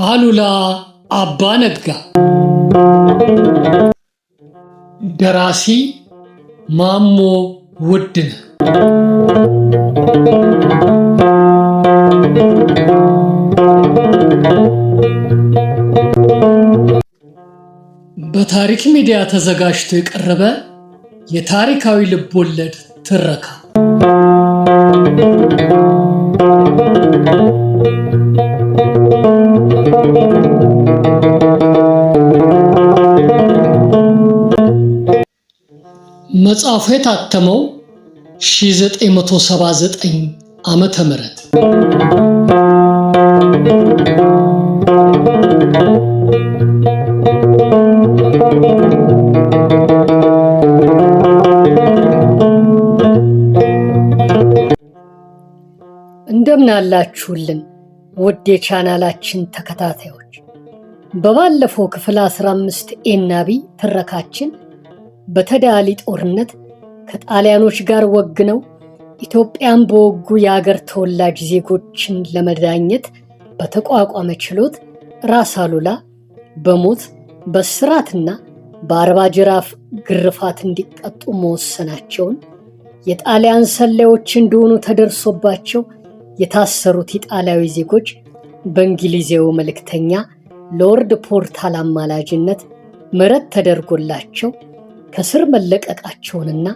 አሉላ አባ ነጋ። ደራሲ ማሞ ውድነህ። በታሪክ ሚዲያ ተዘጋጅቶ የቀረበ የታሪካዊ ልቦለድ ትረካ። መጽሐፉ የታተመው 1979 ዓመተ ምህረት። እንደምን አላችሁልን ውድ የቻናላችን ተከታታዮች። በባለፈው ክፍል 15 ኤናቢ ትረካችን በተዳሊ ጦርነት ከጣሊያኖች ጋር ወግነው ኢትዮጵያን በወጉ የአገር ተወላጅ ዜጎችን ለመዳኘት በተቋቋመ ችሎት ራስ አሉላ በሞት በስራትና በ40 ጅራፍ ግርፋት እንዲቀጡ መወሰናቸውን፣ የጣሊያን ሰላዮች እንደሆኑ ተደርሶባቸው የታሰሩት ኢጣሊያዊ ዜጎች በእንግሊዜው መልእክተኛ ሎርድ ፖርታል አማላጅነት ምህረት ተደርጎላቸው ከስር መለቀቃቸውንና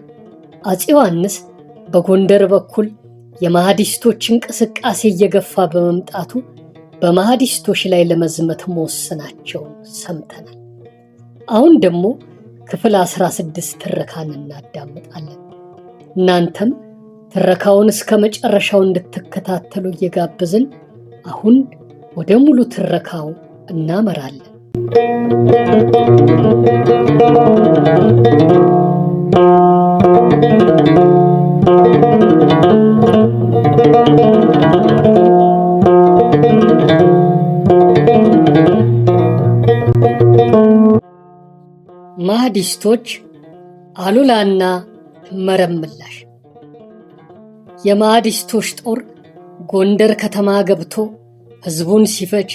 አፄ ዮሐንስ በጎንደር በኩል የማህዲስቶች እንቅስቃሴ እየገፋ በመምጣቱ በማህዲስቶች ላይ ለመዝመት መወሰናቸውን ሰምተናል። አሁን ደግሞ ክፍል 16 ትረካን እናዳምጣለን። እናንተም ትረካውን እስከ መጨረሻው እንድትከታተሉ እየጋበዝን አሁን ወደ ሙሉ ትረካው እናመራለን። ማህዲስቶች አሉላና መረብ ምላሽ። የማህዲስቶች ጦር ጎንደር ከተማ ገብቶ ህዝቡን ሲፈጅ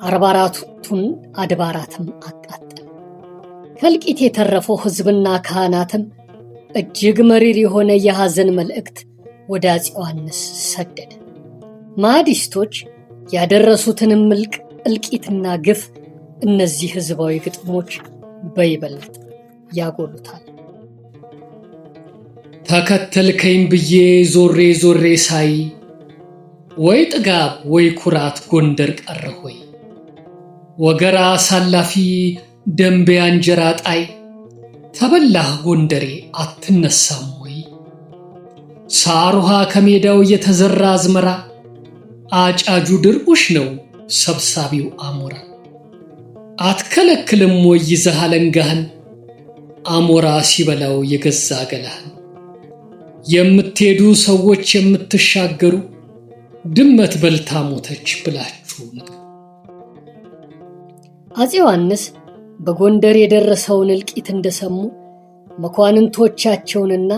44ቱን አድባራትም አቃጠለ። ከእልቂት የተረፈው ህዝብና ካህናትም እጅግ መሪር የሆነ የሐዘን መልእክት ወደ አፄ ዮሐንስ ሰደደ። ማህዲስቶች ያደረሱትንም እልቂትና ግፍ እነዚህ ህዝባዊ ግጥሞች በይበልጥ ያጎሉታል። ተከተልከኝ ብዬ ዞሬ ዞሬ ሳይ፣ ወይ ጥጋብ ወይ ኩራት ጎንደር ቀረ ሆይ። ወገራ ሳላፊ ደንበያ እንጀራ ጣይ፣ ተበላህ ጎንደሬ አትነሳም ወይ። ሳር ውሃ ከሜዳው የተዘራ አዝመራ፣ አጫጁ ድርቡሽ ነው ሰብሳቢው አሞራ። አትከለክልም ወይ ይዘህ አለንጋህን፣ አሞራ ሲበላው የገዛ ገላህን። የምትሄዱ ሰዎች የምትሻገሩ፣ ድመት በልታ ሞተች ብላችሁ ንገሩ። አፄ ዮሐንስ በጎንደር የደረሰውን እልቂት እንደሰሙ መኳንንቶቻቸውንና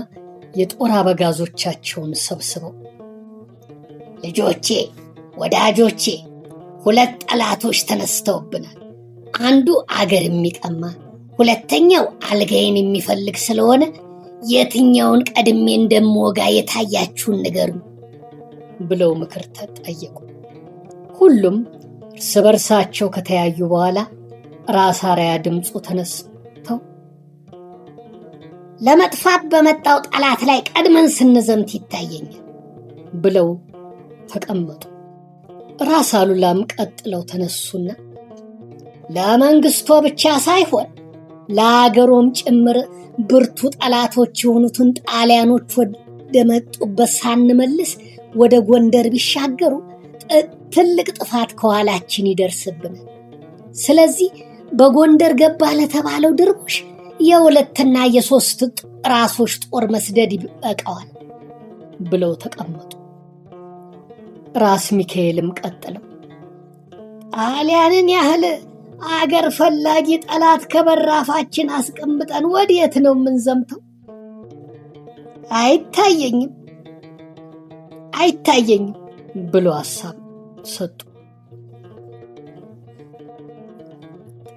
የጦር አበጋዞቻቸውን ሰብስበው፣ ልጆቼ፣ ወዳጆቼ፣ 2 ጠላቶች ተነስተውብናል። አንዱ አገር የሚቀማ፣ ሁለተኛው አልጋዬን የሚፈልግ ስለሆነ የትኛውን ቀድሜ እንደምወጋ የታያችሁን ንገሩኝ ብለው ምክር ተጠየቁ። ሁሉም እርስ በርሳቸው ከተያዩ በኋላ ራስ አርአያ ድምፁ ተነስተው ለመጥፋት በመጣው ጠላት ላይ ቀድመን ስንዘምት ይታየኛል ብለው ተቀመጡ። ራስ አሉላም ቀጥለው ተነሱና ለመንግስቶ ብቻ ሳይሆን ለአገሮም ጭምር ብርቱ ጠላቶች የሆኑትን ጣሊያኖች ወደ መጡበት ሳንመልስ ወደ ጎንደር ቢሻገሩ ትልቅ ጥፋት ከኋላችን ይደርስብናል። ስለዚህ በጎንደር ገባ ለተባለው ድርቦሽ የ2 እና የ3 ራሶች ጦር መስደድ ይበቃዋል ብለው ተቀመጡ። ራስ ሚካኤልም ቀጥለው ጣሊያንን ያህል አገር ፈላጊ ጠላት ከበራፋችን አስቀምጠን ወዴት ነው የምንዘምተው? አይታየኝም ብሎ ሐሳብ ሰጡ።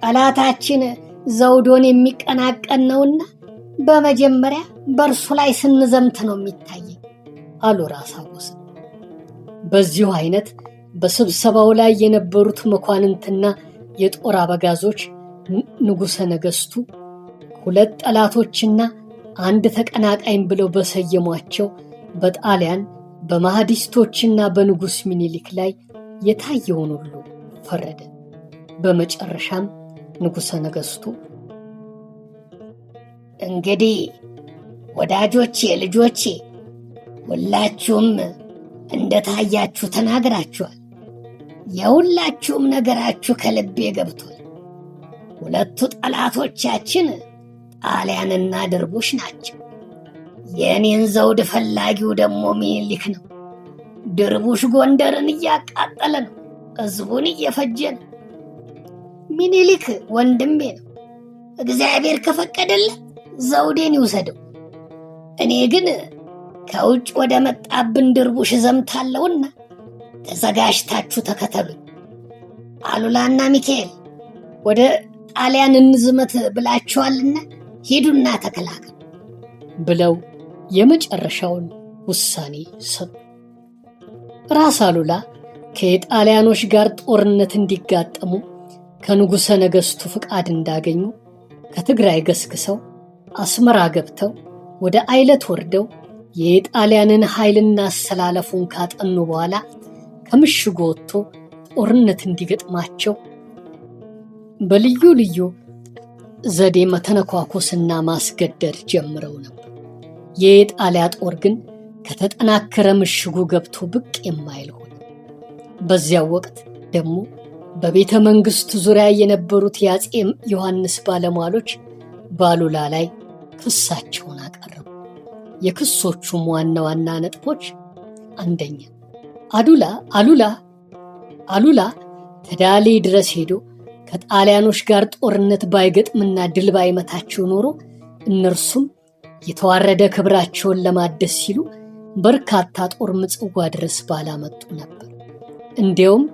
ጠላታችን ዘውዶን የሚቀናቀን ነውና በመጀመሪያ በእርሱ ላይ ስንዘምት ነው የሚታየኝ አሉ ራስ አጎስም። በዚሁ አይነት በስብሰባው ላይ የነበሩት መኳንንትና የጦር አበጋዞች ንጉሠ ነገሥቱ 2 ጠላቶችና 1 ተቀናቃኝ ብለው በሰየሟቸው በጣሊያን በማህዲስቶችና በንጉሥ ሚኒሊክ ላይ የታየውን ሁሉ ፈረደ። በመጨረሻም ንጉሠ ነገሥቱ እንግዲህ ወዳጆቼ፣ ልጆቼ ሁላችሁም እንደታያችሁ ተናግራችኋል። የሁላችሁም ነገራችሁ ከልቤ ገብቷል። 2 ጠላቶቻችን ጣሊያንና ድርቡሽ ናቸው። የእኔን ዘውድ ፈላጊው ደግሞ ሚኒሊክ ነው። ድርቡሽ ጎንደርን እያቃጠለ ነው፣ ሕዝቡን እየፈጀ ነው። ሚኒሊክ ወንድሜ ነው። እግዚአብሔር ከፈቀደለት ዘውዴን ይውሰደው። እኔ ግን ከውጭ ወደ መጣብን ድርቡሽ ዘምታለሁና ተዘጋጅታችሁ ተከተሉኝ። አሉላና ሚካኤል ወደ ጣሊያን እንዝመት ብላችኋልና ሂዱና ተከላከሉ ብለው የመጨረሻውን ውሳኔ ሰጡ። ራስ አሉላ ከጣሊያኖች ጋር ጦርነት እንዲጋጠሙ ከንጉሠ ነገሥቱ ፍቃድ እንዳገኙ ከትግራይ ገስግሰው አስመራ ገብተው ወደ አይለት ወርደው የጣሊያንን ኃይልና አሰላለፉን ካጠኑ በኋላ ከምሽጉ ወጥቶ ጦርነት እንዲገጥማቸው በልዩ ልዩ ዘዴ መተነኳኮስና ማስገደድ ጀምረው ነበር። የጣሊያ ጦር ግን ከተጠናከረ ምሽጉ ገብቶ ብቅ የማይል ሆነ። በዚያው ወቅት ደግሞ በቤተ መንግሥቱ ዙሪያ የነበሩት የአፄ ዮሐንስ ባለሟሎች በአሉላ ላይ ክሳቸውን አቀረቡ። የክሶቹም ዋና ዋና ነጥቦች፣ አንደኛ አሉላ ተዳሌ ድረስ ሄዶ ከጣሊያኖች ጋር ጦርነት ባይገጥምና ድል ባይመታቸው ኖሮ እነርሱም የተዋረደ ክብራቸውን ለማደስ ሲሉ በርካታ ጦር ምጽዋ ድረስ ባላመጡ ነበር። እንዲያውም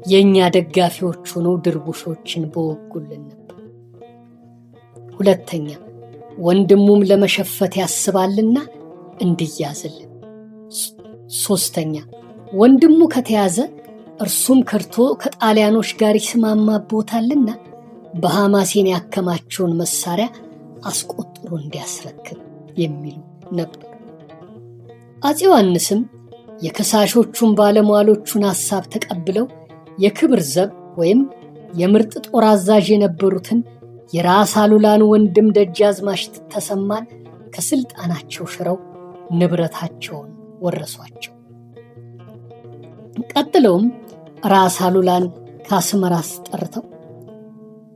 የእኛ ደጋፊዎች ሆነው ድርቡሾችን በወጉልን ነበር። ሁለተኛ ወንድሙም ለመሸፈት ያስባልና እንዲያዝልን። ሶስተኛ ወንድሙ ከተያዘ እርሱም ከርቶ ከጣሊያኖች ጋር ይስማማቦታልና በሐማሴን ያከማቸውን መሳሪያ አስቆጥሮ እንዲያስረክብ የሚሉ ነበር። አፄ ዮሐንስም የከሳሾቹን ባለሟሎቹን ሐሳብ ተቀብለው የክብር ዘብ ወይም የምርጥ ጦር አዛዥ የነበሩትን የራስ አሉላን ወንድም ደጃዝማች ተሰማን ከስልጣናቸው ሽረው ንብረታቸውን ወረሷቸው። ቀጥለውም ራስ አሉላን ከአስመራ አስጠርተው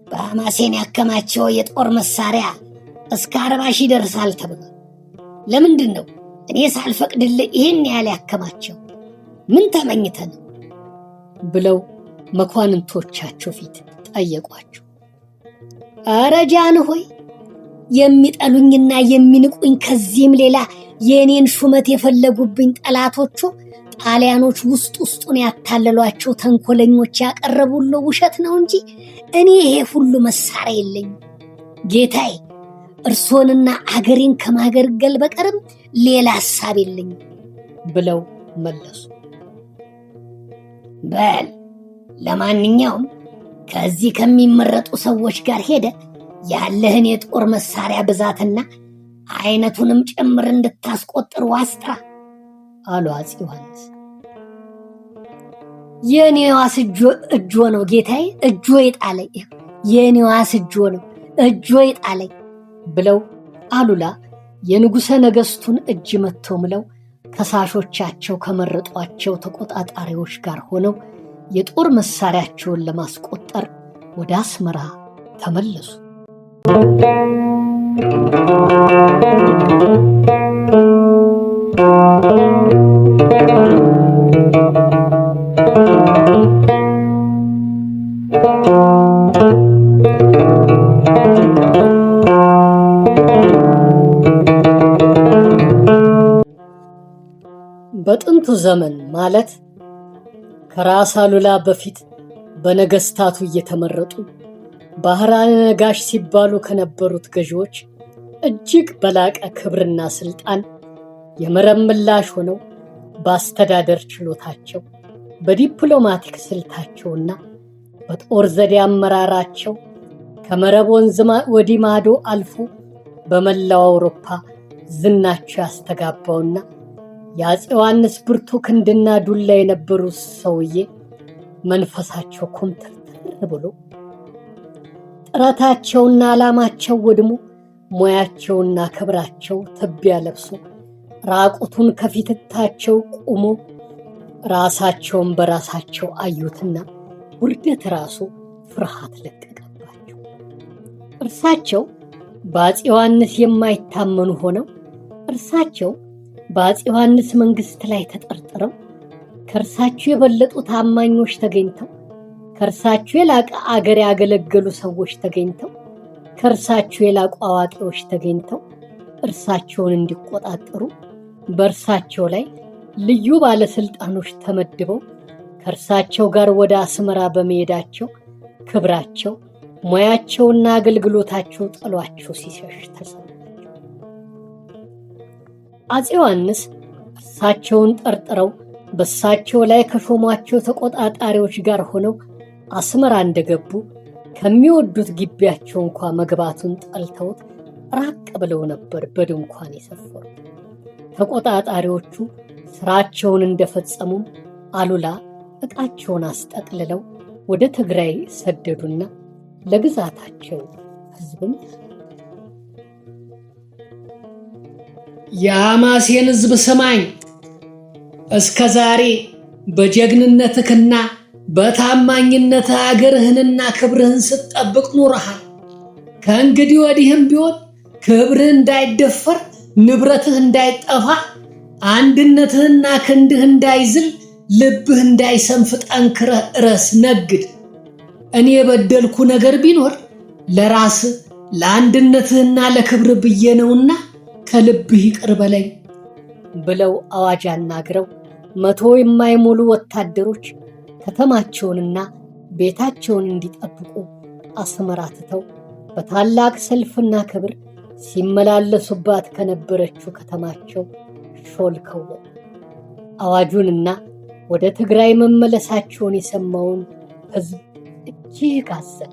በሐማሴን ያከማቸው የጦር መሳሪያ እስከ 40,000 ይደርሳል ተብሏል። ለምንድን ነው እኔ ሳልፈቅድልህ ይህን ያህል ያከማቸው? ምን ተመኝተህ ነው ብለው መኳንንቶቻቸው ፊት ጠየቋቸው። ኧረ ጃንሆይ፣ የሚጠሉኝና የሚንቁኝ ከዚህም ሌላ የእኔን ሹመት የፈለጉብኝ ጠላቶቹ ጣሊያኖች ውስጡን ያታለሏቸው ተንኮለኞች ያቀረቡለው ውሸት ነው እንጂ እኔ ይሄ ሁሉ መሳሪያ የለኝም። ጌታዬ፣ እርሶንና አገሬን ከማገልገል በቀርም ሌላ ሐሳብ የለኝም ብለው መለሱ። በል ለማንኛውም ከዚህ ከሚመረጡ ሰዎች ጋር ሄደ ያለህን የጦር መሳሪያ ብዛትና አይነቱንም ጭምር እንድታስቆጥር ዋስጥራ አሉ አፄ ዮሐንስ። የኔ ዋስ እጆ ነው ጌታዬ፣ እጆ ይጣለኝ፣ የኔ ዋስ እጆ ነው፣ እጆ ይጣለኝ ብለው አሉላ የንጉሠ ነገሥቱን እጅ መተው ምለው ከሳሾቻቸው ከመረጧቸው ተቆጣጣሪዎች ጋር ሆነው የጦር መሳሪያቸውን ለማስቆጠር ወደ አስመራ ተመለሱ። በጥንቱ ዘመን ማለት ከራስ አሉላ በፊት በነገስታቱ እየተመረጡ ባህራነ ነጋሽ ሲባሉ ከነበሩት ገዢዎች እጅግ በላቀ ክብርና ስልጣን የመረብ ምላሽ ሆነው በአስተዳደር ችሎታቸው በዲፕሎማቲክ ስልታቸውና በጦር ዘዴ አመራራቸው ከመረብ ወንዝ ወዲህ ማዶ አልፎ በመላው አውሮፓ ዝናቸው ያስተጋባውና የአፄ ዮሐንስ ብርቱ ክንድና ዱላ የነበሩት ሰውዬ መንፈሳቸው ኮምተር ብሎ ጥረታቸውና ዓላማቸው ወድሞ ሙያቸውና ክብራቸው ትቢያ ለብሶ ራቁቱን ከፊታቸው ቆሞ ራሳቸውን በራሳቸው አዩትና ውርደት ራሱ ፍርሃት ለቀቀባቸው። እርሳቸው በአፄ ዮሐንስ የማይታመኑ ሆነው እርሳቸው በአፄ ዮሐንስ መንግስት ላይ ተጠርጥረው ከእርሳቸው የበለጡ ታማኞች ተገኝተው ከእርሳቸው የላቀ አገር ያገለገሉ ሰዎች ተገኝተው ከእርሳቸው የላቁ አዋቂዎች ተገኝተው እርሳቸውን እንዲቆጣጠሩ በእርሳቸው ላይ ልዩ ባለስልጣኖች ተመድበው ከእርሳቸው ጋር ወደ አስመራ በመሄዳቸው ክብራቸው፣ ሙያቸውና አገልግሎታቸው ጥሏቸው ሲሸሽ ተሰማቸው። አፄ ዮሐንስ እርሳቸውን ጠርጥረው በእሳቸው ላይ ከሾሟቸው ተቆጣጣሪዎች ጋር ሆነው አስመራ እንደገቡ ከሚወዱት ግቢያቸው እንኳ መግባቱን ጠልተውት ራቅ ብለው ነበር በድንኳን የሰፈሩት። ተቆጣጣሪዎቹ ስራቸውን እንደፈጸሙም አሉላ ዕቃቸውን አስጠቅልለው ወደ ትግራይ ሰደዱና ለግዛታቸው ሕዝብም የሐማሴን ሕዝብ ስማኝ፣ እስከ ዛሬ በጀግንነትህና በታማኝነት አገርህንና ክብርህን ስትጠብቅ ኑረሃል። ከእንግዲህ ወዲህም ቢሆን ክብርህ እንዳይደፈር፣ ንብረትህ እንዳይጠፋ፣ አንድነትህና ክንድህ እንዳይዝል፣ ልብህ እንዳይሰንፍ ጠንክረህ እረስ፣ ነግድ። እኔ የበደልኩ ነገር ቢኖር ለራስህ ለአንድነትህና ለክብርህ ብዬ ነውና ከልብህ ይቅር በለኝ ብለው አዋጅ አናግረው 100 የማይሞሉ ወታደሮች ከተማቸውንና ቤታቸውን እንዲጠብቁ አስመራ ትተው በታላቅ ሰልፍና ክብር ሲመላለሱባት ከነበረችው ከተማቸው ሾልከው አዋጁንና ወደ ትግራይ መመለሳቸውን የሰማውን ሕዝብ እጅግ አዘነ።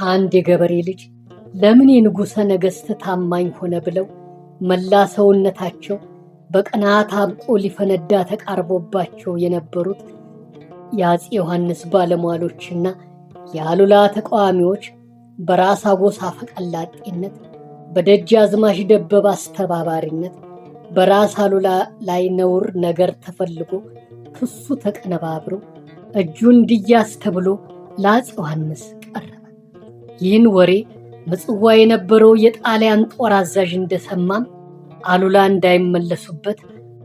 አንድ የገበሬ ልጅ ለምን የንጉሠ ነገሥት ታማኝ ሆነ ብለው መላ ሰውነታቸው በቅናት አብቆ ሊፈነዳ ተቃርቦባቸው የነበሩት የአፄ ዮሐንስ ባለሟሎችና የአሉላ ተቃዋሚዎች በራስ አጎሳ ፈቀላጤነት በደጃዝማች ደበበ አስተባባሪነት በራስ አሉላ ላይ ነውር ነገር ተፈልጎ ክሱ ተቀነባብሮ እጁ እንዲያዝ ተብሎ ለአፄ ዮሐንስ ቀረበ። ይህን ወሬ ምጽዋ የነበረው የጣሊያን ጦር አዛዥ እንደሰማም አሉላ እንዳይመለሱበት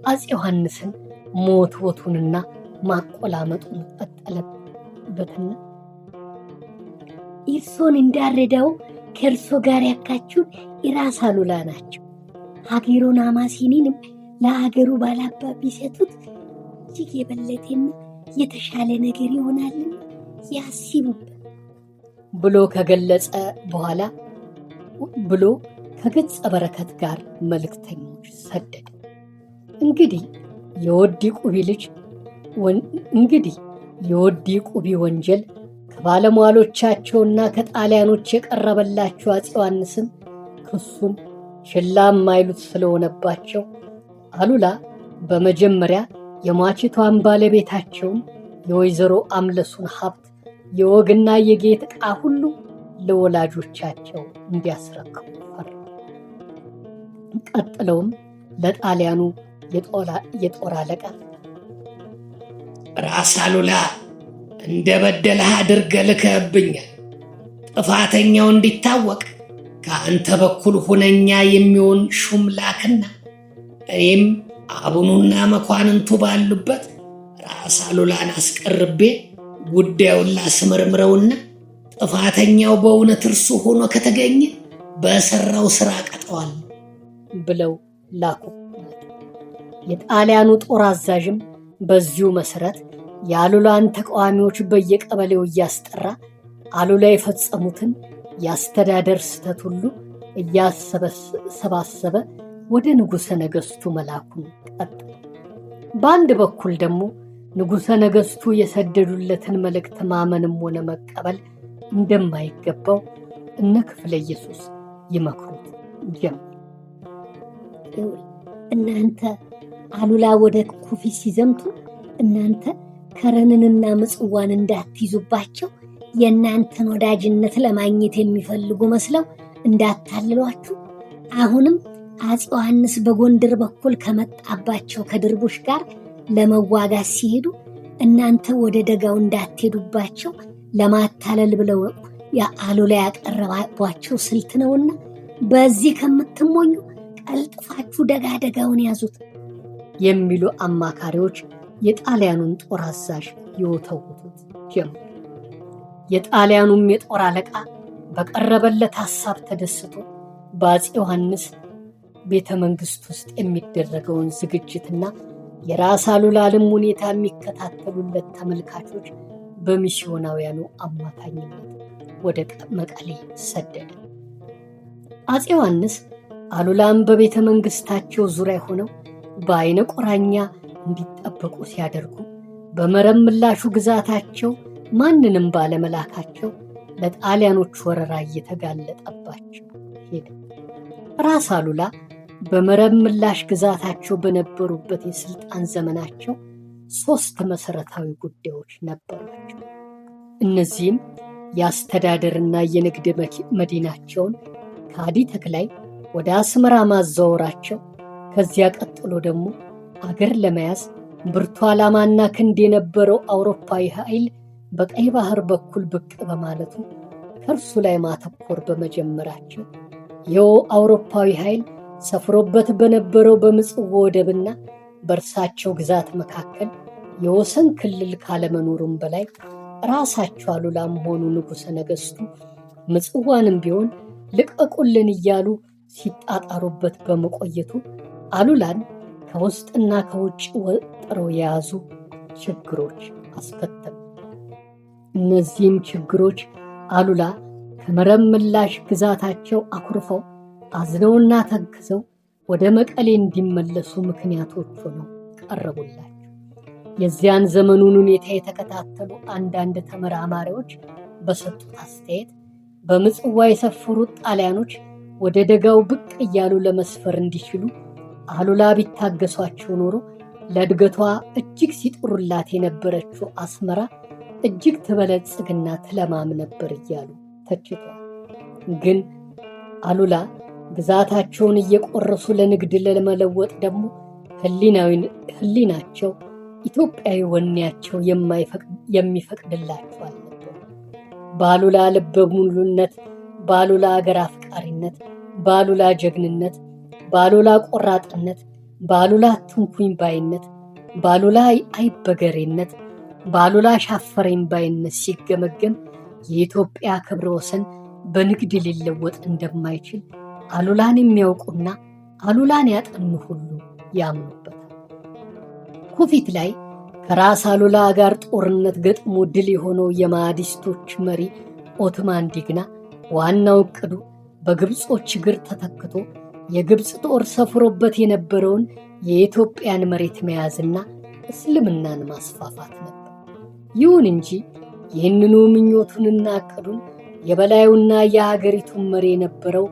አፄ ዮሐንስን ሞትወቱንና ማቆላመጡን ቀጠለበትና እርሶን እንዳረዳው ከእርሶ ጋር ያካቹን የራስ አሉላ ናቸው። ሀገሩን ሐማሴንንም ለሀገሩ ባላባ ቢሰጡት እጅግ የበለጠና የተሻለ ነገር ይሆናልና ያስቡበት ብሎ ከገለጸ በኋላ ብሎ ከገጸ በረከት ጋር መልእክተኞች ሰደደ። እንግዲህ የወዲ ቁቢ ወንጀል ከባለሟሎቻቸውና ከጣሊያኖች የቀረበላቸው አፄ ዮሐንስም ክሱን ችላ የማይሉት ስለሆነባቸው አሉላ በመጀመሪያ የሟችቷን ባለቤታቸውን የወይዘሮ አምለሱን ሀብት የወግና የጌጥ ዕቃ ሁሉ ለወላጆቻቸው እንዲያስረክቡ ፈረዱ። ቀጥለውም ለጣሊያኑ የጦር አለቃ ራስ አሉላ እንደ በደለህ አድርገህ ልከህብኛል። ጥፋተኛው እንዲታወቅ ከአንተ በኩል ሁነኛ የሚሆን ሹም ላክና እኔም አቡኑና መኳንንቱ ባሉበት ራስ አሉላን አስቀርቤ ጉዳዩን ላስመርምረውና ጥፋተኛው በእውነት እርሱ ሆኖ ከተገኘ በሰራው ስራ ቀጠዋል ብለው ላኩ። የጣሊያኑ ጦር አዛዥም በዚሁ መሰረት የአሉላን ተቃዋሚዎች በየቀበሌው እያስጠራ አሉላ የፈጸሙትን የአስተዳደር ስህተት ሁሉ እያሰባሰበ ወደ ንጉሠ ነገሥቱ መላኩን ቀጠለ። በአንድ በኩል ደግሞ ንጉሠ ነገሥቱ የሰደዱለትን መልእክት ማመንም ሆነ መቀበል እንደማይገባው እነ ክፍለ ኢየሱስ ይመክሩት ጀመር። እናንተ አሉላ ወደ ኩፊት ሲዘምቱ እናንተ ከረንንና ምጽዋን እንዳትይዙባቸው የእናንተን ወዳጅነት ለማግኘት የሚፈልጉ መስለው እንዳታልሏችሁ። አሁንም አፄ ዮሐንስ በጎንደር በኩል ከመጣባቸው ከድርቡሽ ጋር ለመዋጋት ሲሄዱ እናንተ ወደ ደጋው እንዳትሄዱባቸው ለማታለል ብለው አሉላ ያቀረባቸው ስልት ነውና በዚህ ከምትሞኙ ቀልጥፋችሁ ደጋውን ያዙት የሚሉ አማካሪዎች የጣሊያኑን ጦር አዛዥ ይወተውቱት ጀመሩ። የጣሊያኑም የጦር አለቃ በቀረበለት ሐሳብ ተደስቶ በአፄ ዮሐንስ ቤተ መንግሥት ውስጥ የሚደረገውን ዝግጅትና የራስ አሉላንም ሁኔታ የሚከታተሉለት ተመልካቾች በሚስዮናውያኑ አማካኝነት ወደ መቀሌ ሰደደ። አፄ ዮሐንስ አሉላም በቤተ መንግሥታቸው ዙሪያ ሆነው በአይነ ቁራኛ እንዲጠበቁ ሲያደርጉ በመረብ ምላሹ ግዛታቸው ማንንም ባለመላካቸው ለጣሊያኖች ወረራ እየተጋለጠባቸው ሄደ። ራስ አሉላ በመረብ ምላሽ ግዛታቸው በነበሩበት የሥልጣን ዘመናቸው 3 መሠረታዊ ጉዳዮች ነበሯቸው። እነዚህም የአስተዳደርና የንግድ መዲናቸውን ከአዲ ተክላይ ወደ አስመራ ማዛወራቸው፣ ከዚያ ቀጥሎ ደግሞ አገር ለመያዝ ብርቱ ዓላማና ክንድ የነበረው አውሮፓዊ ኃይል በቀይ ባህር በኩል ብቅ በማለቱ ከእርሱ ላይ ማተኮር በመጀመራቸው ይኸው አውሮፓዊ ኃይል ሰፍሮበት በነበረው በምጽዋ ወደብና በእርሳቸው ግዛት መካከል የወሰን ክልል ካለመኖሩም በላይ ራሳቸው አሉላም ሆኑ ንጉሠ ነገሥቱ ምጽዋንም ቢሆን ልቀቁልን እያሉ ሲጣጣሩበት በመቆየቱ አሉላን ከውስጥና ከውጭ ወጥረው የያዙ ችግሮች አስከተሉ። እነዚህም ችግሮች አሉላ ከመረብ ምላሽ ግዛታቸው አኩርፈው አዝነውና ተክዘው ወደ መቀሌ እንዲመለሱ ምክንያቶች ሆነው ቀረቡላቸው። የዚያን ዘመኑን ሁኔታ የተከታተሉ አንዳንድ ተመራማሪዎች በሰጡት አስተያየት በምጽዋ የሰፈሩት ጣሊያኖች ወደ ደጋው ብቅ እያሉ ለመስፈር እንዲችሉ አሉላ ቢታገሷቸው ኖሮ ለእድገቷ እጅግ ሲጥሩላት የነበረችው አስመራ እጅግ ትበለጽግና ትለማም ነበር እያሉ ተችተዋል። ግን አሉላ ግዛታቸውን እየቆረሱ ለንግድ ለመለወጥ ደግሞ ሕሊናቸው ኢትዮጵያዊ ወኔያቸው የሚፈቅድላቸው አልነበሩ። በአሉላ ልበ ሙሉነት፣ በአሉላ አገር አፍቃሪነት፣ በአሉላ ጀግንነት፣ በአሉላ ቆራጥነት፣ በአሉላ ትንኩኝ ባይነት፣ በአሉላ አይበገሬነት፣ በአሉላ ሻፈረኝ ባይነት ሲገመገም የኢትዮጵያ ክብረ ወሰን በንግድ ሊለወጥ እንደማይችል አሉላን የሚያውቁና አሉላን ያጠኑ ሁሉ ያምኑበታል። ኩፊት ላይ ከራስ አሉላ ጋር ጦርነት ገጥሞ ድል የሆነው የማህዲስቶች መሪ ኦቶማን ዲግና ዋናው ዕቅዱ በግብጾች እግር ተተክቶ የግብፅ ጦር ሰፍሮበት የነበረውን የኢትዮጵያን መሬት መያዝና እስልምናን ማስፋፋት ነበር። ይሁን እንጂ ይህንኑ ምኞቱንና ዕቅዱን የበላዩና የሀገሪቱን መሪ የነበረው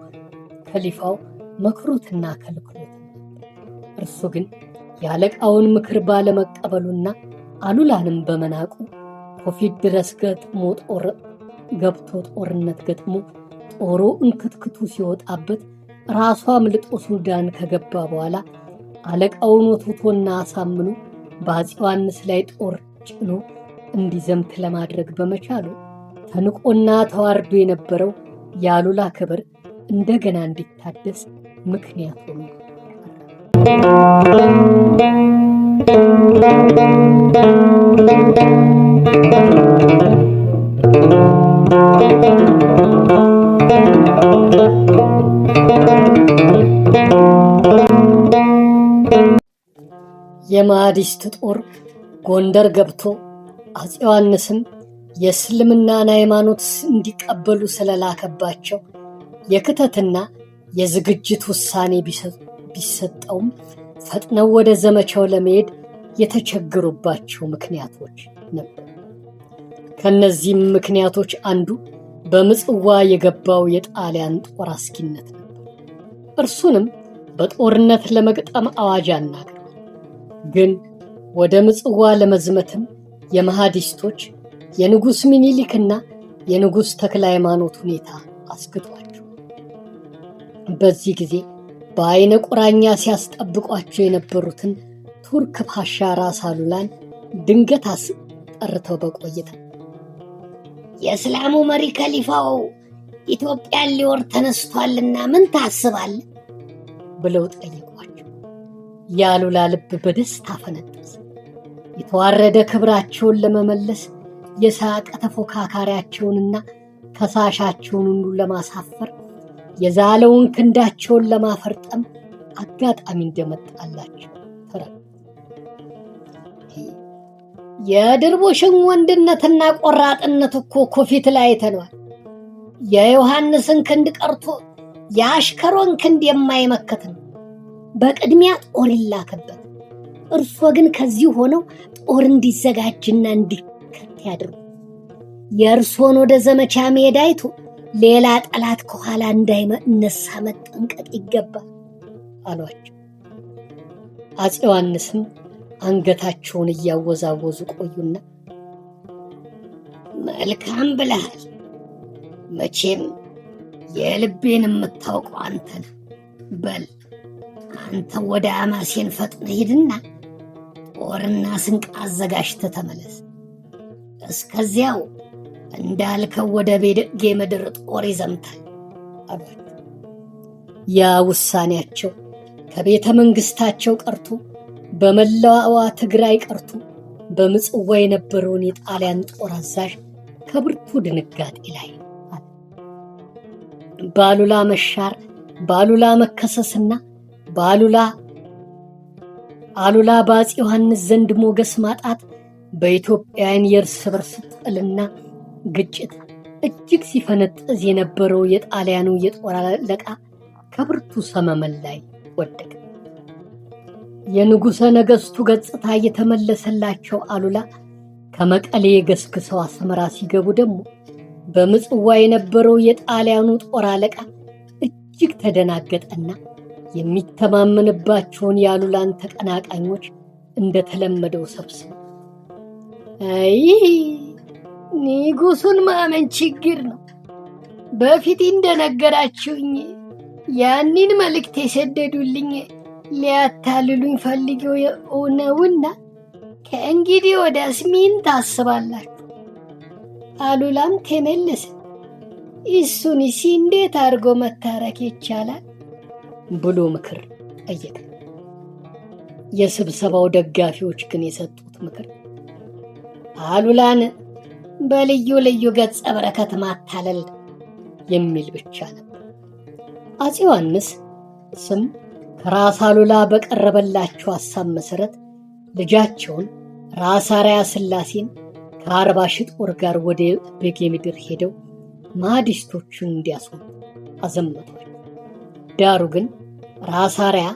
ከሊፋው መክሮትና ከልክሎት ነበር። እርሱ ግን የአለቃውን ምክር ባለመቀበሉና አሉላንም በመናቁ ኩፊት ድረስ ገብቶ ጦርነት ገጥሞ ጦሩ እንክትክቱ ሲወጣበት ራሷ አምልጦ ሱዳን ከገባ በኋላ አለቃውን ወትውቶና አሳምኖ በአፄ ዮሐንስ ላይ ጦር ጭኖ እንዲዘምት ለማድረግ በመቻሉ ተንቆና ተዋርዶ የነበረው የአሉላ ክብር እንደገና እንዲታደስ ምክንያት ሆኖ የማህዲስት ጦር ጎንደር ገብቶ አፄ ዮሐንስም የእስልምናን ሃይማኖት እንዲቀበሉ ስለላከባቸው የክተትና የዝግጅት ውሳኔ ቢሰጠውም ፈጥነው ወደ ዘመቻው ለመሄድ የተቸገሩባቸው ምክንያቶች ነበሩ። ከነዚህም ምክንያቶች አንዱ በምጽዋ የገባው የጣሊያን ጦር አስጊነት ነበር። እርሱንም በጦርነት ለመግጠም አዋጅ አናግረዋል። ግን ወደ ምጽዋ ለመዝመትም የመሐዲስቶች የንጉሥ ሚኒሊክና የንጉሥ ተክለ ሃይማኖት ሁኔታ አስግቷቸው በዚህ ጊዜ በአይነ ቁራኛ ሲያስጠብቋቸው የነበሩትን ቱርክ ፓሻ ራስ አሉላን ድንገት አስጠርተው በቆይታ የእስላሙ መሪ ከሊፋው ኢትዮጵያን ሊወር ተነስቷልና ምን ታስባለህ? ብለው ጠየቋቸው። የአሉላ ልብ በደስታ ፈነጠሰ። የተዋረደ ክብራቸውን ለመመለስ የሳቀ ተፎካካሪያቸውንና ከሳሻቸውን ሁሉ ለማሳፈር የዛለውን ክንዳቸውን ለማፈርጠም አጋጣሚ እንደመጣላቸው ተረዱ። የድርቦሽን ወንድነትና ቆራጥነት እኮ ፊት ላይ አይተነዋል። የዮሐንስን ክንድ ቀርቶ የአሽከሮን ክንድ የማይመከት ነው። በቅድሚያ ጦር ይላክበት። እርሶ ግን ከዚህ ሆነው ጦር እንዲዘጋጅና እንዲከት ያድርጉ። የእርሶን ወደ ዘመቻ መሄድ አይቶ ሌላ ጠላት ከኋላ እንዳይነሳ መጠንቀቅ ይገባል አሏቸው። አፄ ዮሐንስም አንገታቸውን እያወዛወዙ ቆዩና መልካም ብለሃል። መቼም የልቤን የምታውቀው አንተ ነህ። በል አንተ ወደ አማሴን ፈጥነህ ሂድና ጦርና ስንቅ አዘጋጅተህ ተመለስ። እስከዚያው እንዳልከው ወደ ቤጌ ምድር ጦር ይዘምታል አሏቸው። ያ ውሳኔያቸው ከቤተ መንግሥታቸው ቀርቶ በመላዋ ትግራይ ቀርቶ በምጽዋ የነበረውን የጣሊያን ጦር አዛዥ ከብርቱ ድንጋጤ ላይ አለ። በአሉላ መሻር፣ በአሉላ መከሰስና አሉላ በአፄ ዮሐንስ ዘንድ ሞገስ ማጣት በኢትዮጵያውያን የእርስ በርስ ጥልና ግጭት እጅግ ሲፈነጥዝ የነበረው የጣሊያኑ የጦር አለቃ ከብርቱ ሰመመን ላይ ወደቀ። የንጉሠ ነገሥቱ ገጽታ እየተመለሰላቸው አሉላ ከመቀሌ ገስግሰው አስመራ ሲገቡ ደግሞ በምጽዋ የነበረው የጣሊያኑ ጦር አለቃ እጅግ ተደናገጠና የሚተማመንባቸውን የአሉላን ተቀናቃኞች እንደተለመደው ሰብስበው አይ ንጉሡን ማመን ችግር ነው። በፊት እንደነገራችሁኝ ያንን መልእክት የሰደዱልኝ ሊያታልሉኝ ፈልገው ነውና ከእንግዲህ ወዲያስ ምን ታስባላችሁ? አሉላም ተመለሰ። እሱንስ እንዴት አድርጎ መታረክ ይቻላል ብሎ ምክር ጠየቀ። የስብሰባው ደጋፊዎች ግን የሰጡት ምክር አሉላን በልዩ ልዩ ገጸ በረከት ማታለል የሚል ብቻ ነበር። አፄ ዮሐንስ ስም ከራስ አሉላ በቀረበላቸው ሐሳብ መሰረት ልጃቸውን ራስ አርአያ ሥላሴን ከ40,000 ጦር ጋር ወደ ቤጌ ምድር ሄደው መሐዲስቶቹን እንዲያስወጡ አዘመቷቸው። ዳሩ ግን ራስ አርአያ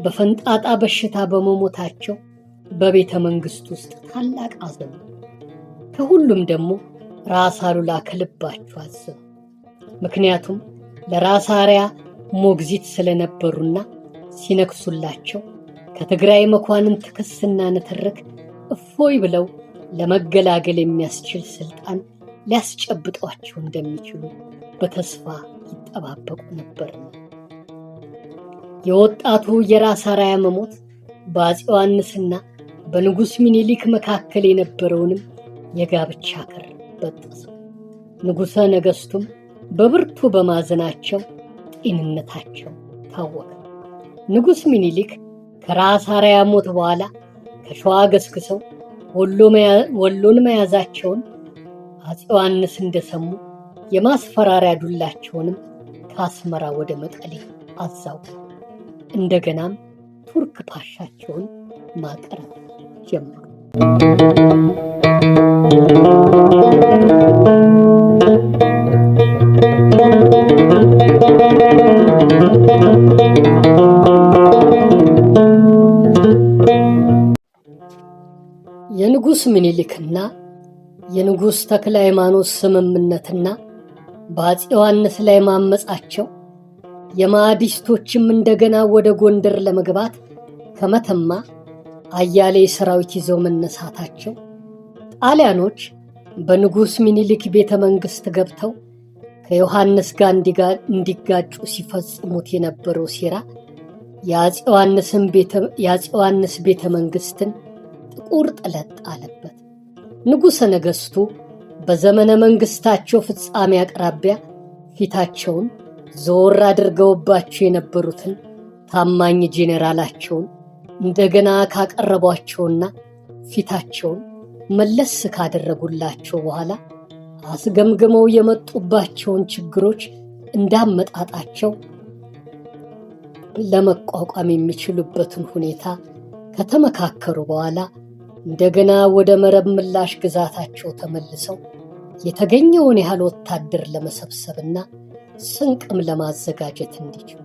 በፈንጣጣ በሽታ በመሞታቸው በቤተ መንግሥት ውስጥ ታላቅ አዘኑ። ከሁሉም ደግሞ ራስ አሉላ ከልባቸው አዘኑ። ምክንያቱም ለራስ አርአያ ሞግዚት ስለነበሩና ሲነክሱላቸው ከትግራይ መኳንንት ክስና ንትርክ እፎይ ብለው ለመገላገል የሚያስችል ስልጣን ሊያስጨብጧቸው እንደሚችሉ በተስፋ ይጠባበቁ ነበርና። የወጣቱ የራስ አርአያ መሞት በአፄ ዮሐንስና በንጉሥ ሚኒሊክ መካከል የነበረውንም የጋብቻ ክር በጠሰው። ንጉሠ ነገሥቱም በብርቱ በማዘናቸው ጤንነታቸው ታወቀ። ንጉሥ ሚኒሊክ ከራስ አርአያ ሞት በኋላ ከሸዋ ገስግሰው ወሎን መያዛቸውን አፄ ዮሐንስ እንደሰሙ የማስፈራሪያ ዱላቸውንም ከአስመራ ወደ መቀሌ አዛወሩ። እንደገናም ቱርክ ፓሻቸውን ማቅረብ ጀመሩ። የንጉሥ ምኒልክና የንጉሥ ተክለ ሃይማኖት ስምምነትና በአፄ ዮሐንስ ላይ ማመጻቸው የማዕዲስቶችም እንደገና ወደ ጎንደር ለመግባት ከመተማ አያሌ ሰራዊት ይዘው መነሳታቸው ጣሊያኖች በንጉሥ ምኒልክ ቤተ መንግሥት ገብተው ከዮሐንስ ጋር እንዲጋጩ ሲፈጽሙት የነበረው ሴራ የአፄ ዮሐንስ ቤተ መንግሥትን ጥቁር ጥለት ጣለበት። ንጉሠ ነገሥቱ በዘመነ መንግሥታቸው ፍጻሜ አቅራቢያ ፊታቸውን ዘወር አድርገውባቸው የነበሩትን ታማኝ ጄኔራላቸውን እንደገና ካቀረቧቸውና ፊታቸውን መለስ ካደረጉላቸው በኋላ አስገምግመው የመጡባቸውን ችግሮች እንዳመጣጣቸው ለመቋቋም የሚችሉበትን ሁኔታ ከተመካከሩ በኋላ እንደገና ወደ መረብ ምላሽ ግዛታቸው ተመልሰው የተገኘውን ያህል ወታደር ለመሰብሰብና ስንቅም ለማዘጋጀት እንዲችሉ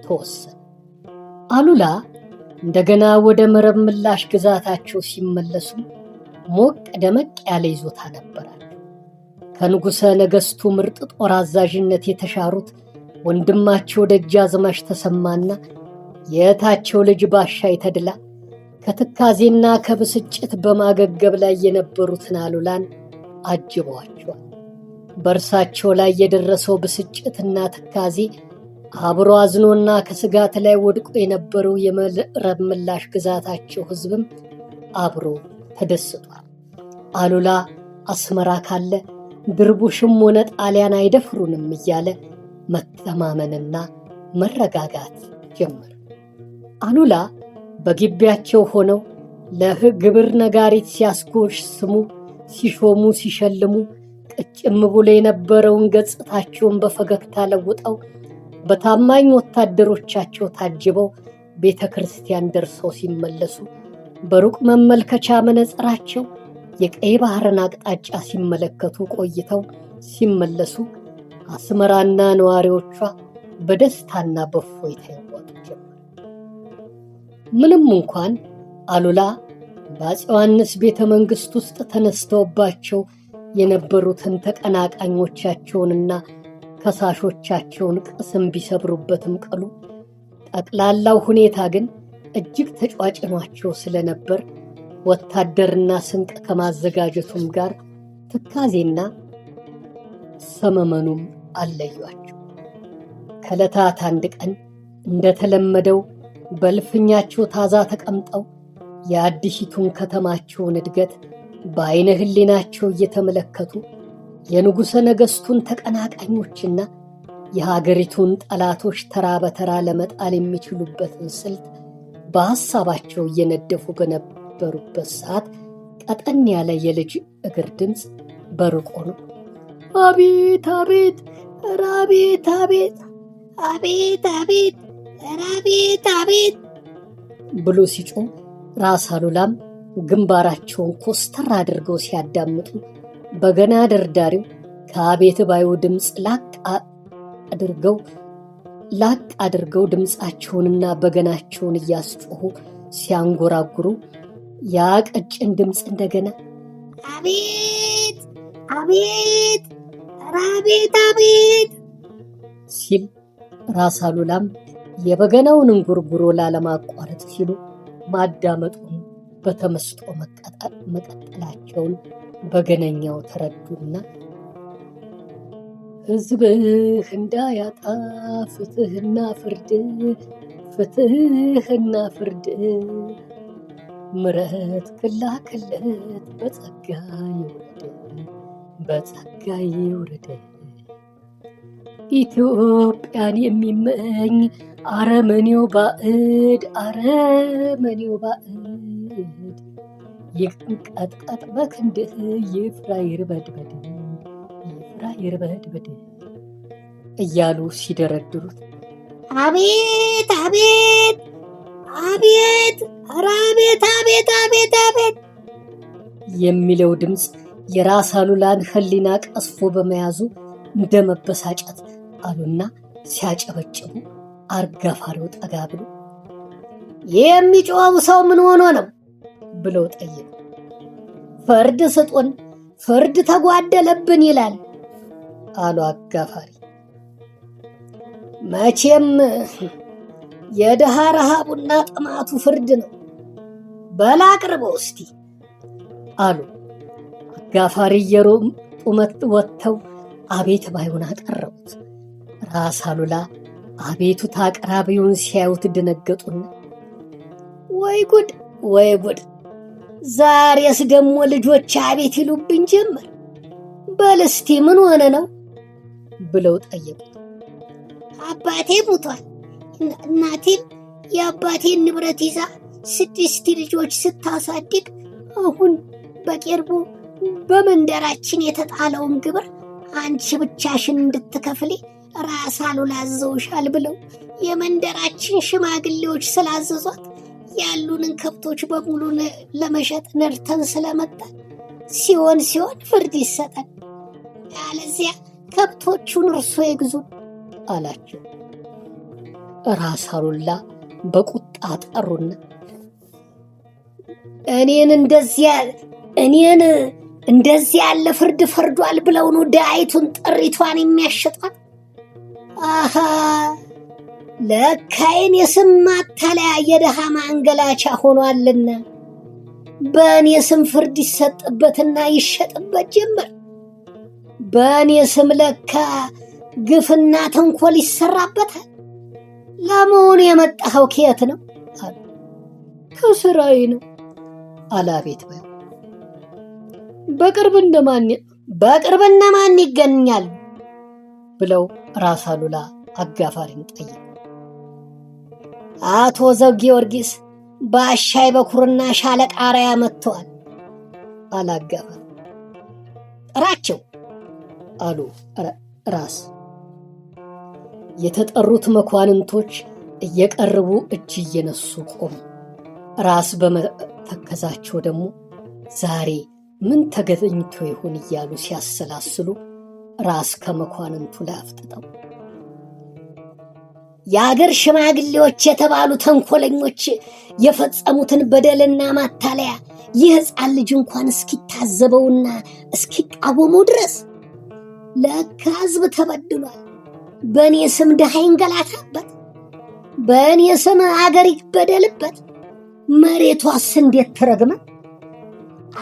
ተወሰነ። አሉላ እንደገና ወደ መረብ ምላሽ ግዛታቸው ሲመለሱ ሞቅ ደመቅ ያለ ይዞታ ነበራቸው። ከንጉሠ ነገሥቱ ምርጥ ጦር አዛዥነት የተሻሩት ወንድማቸው ደጃዝማች ተሰማና የእህታቸው ልጅ ባሻ ተድላ ከትካዜና ከብስጭት በማገገብ ላይ የነበሩትን አሉላን አጅበዋቸዋል። በእርሳቸው ላይ የደረሰው ብስጭትና ትካዜ አብሮ አዝኖና ከስጋት ላይ ወድቆ የነበረው የመረብ ምላሽ ግዛታቸው ሕዝብም አብሮ ተደስቷል። አሉላ አስመራ ካለ ድርቡሽም ሆነ ጣሊያን አይደፍሩንም እያለ መተማመንና መረጋጋት ጀመረ። አሉላ በግቢያቸው ሆነው ለግብር ነጋሪት ሲያስጎስሙ፣ ሲሾሙ፣ ሲሸልሙ ቅጭም ብሎ የነበረውን ገጽታቸውን በፈገግታ ለውጠው በታማኝ ወታደሮቻቸው ታጅበው ቤተ ክርስቲያን ደርሰው ሲመለሱ በሩቅ መመልከቻ መነጽራቸው የቀይ ባህርን አቅጣጫ ሲመለከቱ ቆይተው ሲመለሱ አስመራና ነዋሪዎቿ በደስታና በእፎይታ ይዋጡ ጀመር። ምንም እንኳን አሉላ በአፄ ዮሐንስ ቤተ መንግሥት ውስጥ ተነስተውባቸው የነበሩትን ተቀናቃኞቻቸውንና ከሳሾቻቸውን ቅስም ቢሰብሩበትም ቅሉ ጠቅላላው ሁኔታ ግን እጅግ ተጫጭኗቸው ስለነበር ወታደርና ስንቅ ከማዘጋጀቱም ጋር ትካዜና ሰመመኑም አለዩአቸው። ከዕለታት አንድ ቀን እንደተለመደው በልፍኛቸው ታዛ ተቀምጠው የአዲሲቱን ከተማቸውን እድገት በዓይነ ሕሊናቸው እየተመለከቱ የንጉሠ ነገሥቱን ተቀናቃኞችና የሀገሪቱን ጠላቶች ተራ በተራ ለመጣል የሚችሉበትን ስልት በሐሳባቸው እየነደፉ በነበሩበት ሰዓት ቀጠን ያለ የልጅ እግር ድምፅ በሩቅ ሆኖ አቤት አቤት፣ ኧረ አቤት አቤት፣ አቤት አቤት፣ ኧረ አቤት አቤት ብሎ ሲጮህ ራስ አሉላም ግንባራቸውን ኮስተር አድርገው ሲያዳምጡ በገና ደርዳሪው ከአቤት ባዩ ድምፅ ላቅ አድርገው ድምፃቸውንና በገናቸውን እያስጮሁ ሲያንጎራጉሩ ያ ቀጭን ድምፅ እንደገና አቤት አቤት፣ ኧረ አቤት አቤት ሲል ራስ አሉላም የበገናውን እንጉርጉሮ ላለማቋረጥ ሲሉ ማዳመጡን በተመስጦ መቀጠላቸውን በገነኛው ተረዱና ሕዝብህ እንዳያጣ ፍትህና ፍርድ፣ ፍትህና ፍርድ፣ ምረት ክላክለት በጸጋ ይውረድ፣ በጸጋ ይውረድ። ኢትዮጵያን የሚመኝ አረመኔው ባዕድ፣ አረመኔው ባዕድ ይንቀጥቀጥ በክንድህ፣ ይፍራ ይርበድበድ፣ ይፍራ ይርበድበድ እያሉ ሲደረድሩት አቤት አቤት አቤት፣ ኧረ አቤት አቤት አቤት አቤት የሚለው ድምፅ የራስ አሉላን ሕሊና ቀስፎ በመያዙ እንደ መበሳጨት አሉና ሲያጨበጭቡ አርጋፋሪው ጠጋ ብሎ የሚጮኸው ሰው ምን ሆኖ ነው ብለው ጠየቁ። ፍርድ ስጡን፣ ፍርድ ተጓደለብን ይላል አሉ አጋፋሪ። መቼም የድሃ ረሃቡና ጥማቱ ፍርድ ነው፣ በላ አቅርበው እስቲ አሉ። አጋፋሪ የጡመት ወጥተው አቤት ባዩን አቀረቡት። ራስ አሉላ አቤቱታ አቅራቢውን ሲያዩት ደነገጡና ወይ ጉድ ወይ ጉድ፣ ዛሬስ ደግሞ ልጆች አቤት ይሉብኝ ጀመር፣ በል እስቲ ምን ሆነ ነው ብለው ጠየቁት። አባቴ ሞቷል፣ እናቴም የአባቴን ንብረት ይዛ 6 ልጆች ስታሳድግ አሁን በቅርቡ በመንደራችን የተጣለውን ግብር አንቺ ብቻሽን እንድትከፍሊ ራስ አሉላ አዘውሻል ብለው የመንደራችን ሽማግሌዎች ስላዘዟት ያሉንን ከብቶች በሙሉ ለመሸጥ ነድተን ስለመጣን ሲሆን ፍርድ ይሰጠን፣ ያለዚያ ከብቶቹን እርሶ ይግዙን አላቸው። ራስ አሉላ በቁጣ ጠሩና እኔን እንደዚህ ያለ ፍርድ ፈርዷል ብለው ነው ዳይቱን ጥሪቷን የሚያሸጧት? አሃ ለካይን የስም ማታለያ የድሃ ማንገላቻ ሆኗልና በእኔ ስም ፍርድ ይሰጥበትና ይሸጥበት ጀመር። በእኔ ስም ለካ ግፍና ተንኮል ይሰራበታል። ለመሆኑ የመጣኸው ከየት ነው? ከስራዬ ነው አለ አቤት ባዩ። በቅርብ እነማን ይገኛሉ ብለው ራስ አሉላ አጋፋሪን ጠየቁ። አቶ ዘውግ ጊዮርጊስ በአሻይ በኩርና ሻለቃ አርአያ መጥተዋል አለ አጋፋሪ። ጥራቸው አሉ ራስ። የተጠሩት መኳንንቶች እየቀረቡ እጅ እየነሱ ቆሙ። ራስ በመተከዛቸው ደግሞ ዛሬ ምን ተገኝቶ ይሆን እያሉ ሲያሰላስሉ ራስ ከመኳንንቱ ላይ አፍጥጠው የአገር ሽማግሌዎች የተባሉ ተንኮለኞች የፈጸሙትን በደልና ማታለያ ይህ ሕፃን ልጅ እንኳን እስኪታዘበውና እስኪቃወመው ድረስ ለካ ሕዝብ ተበድሏል፣ በእኔ ስም ድሃ ይንገላታበት፣ በእኔ ስም አገር ይበደልበት፣ መሬቷስ እንዴት ትረግመ፣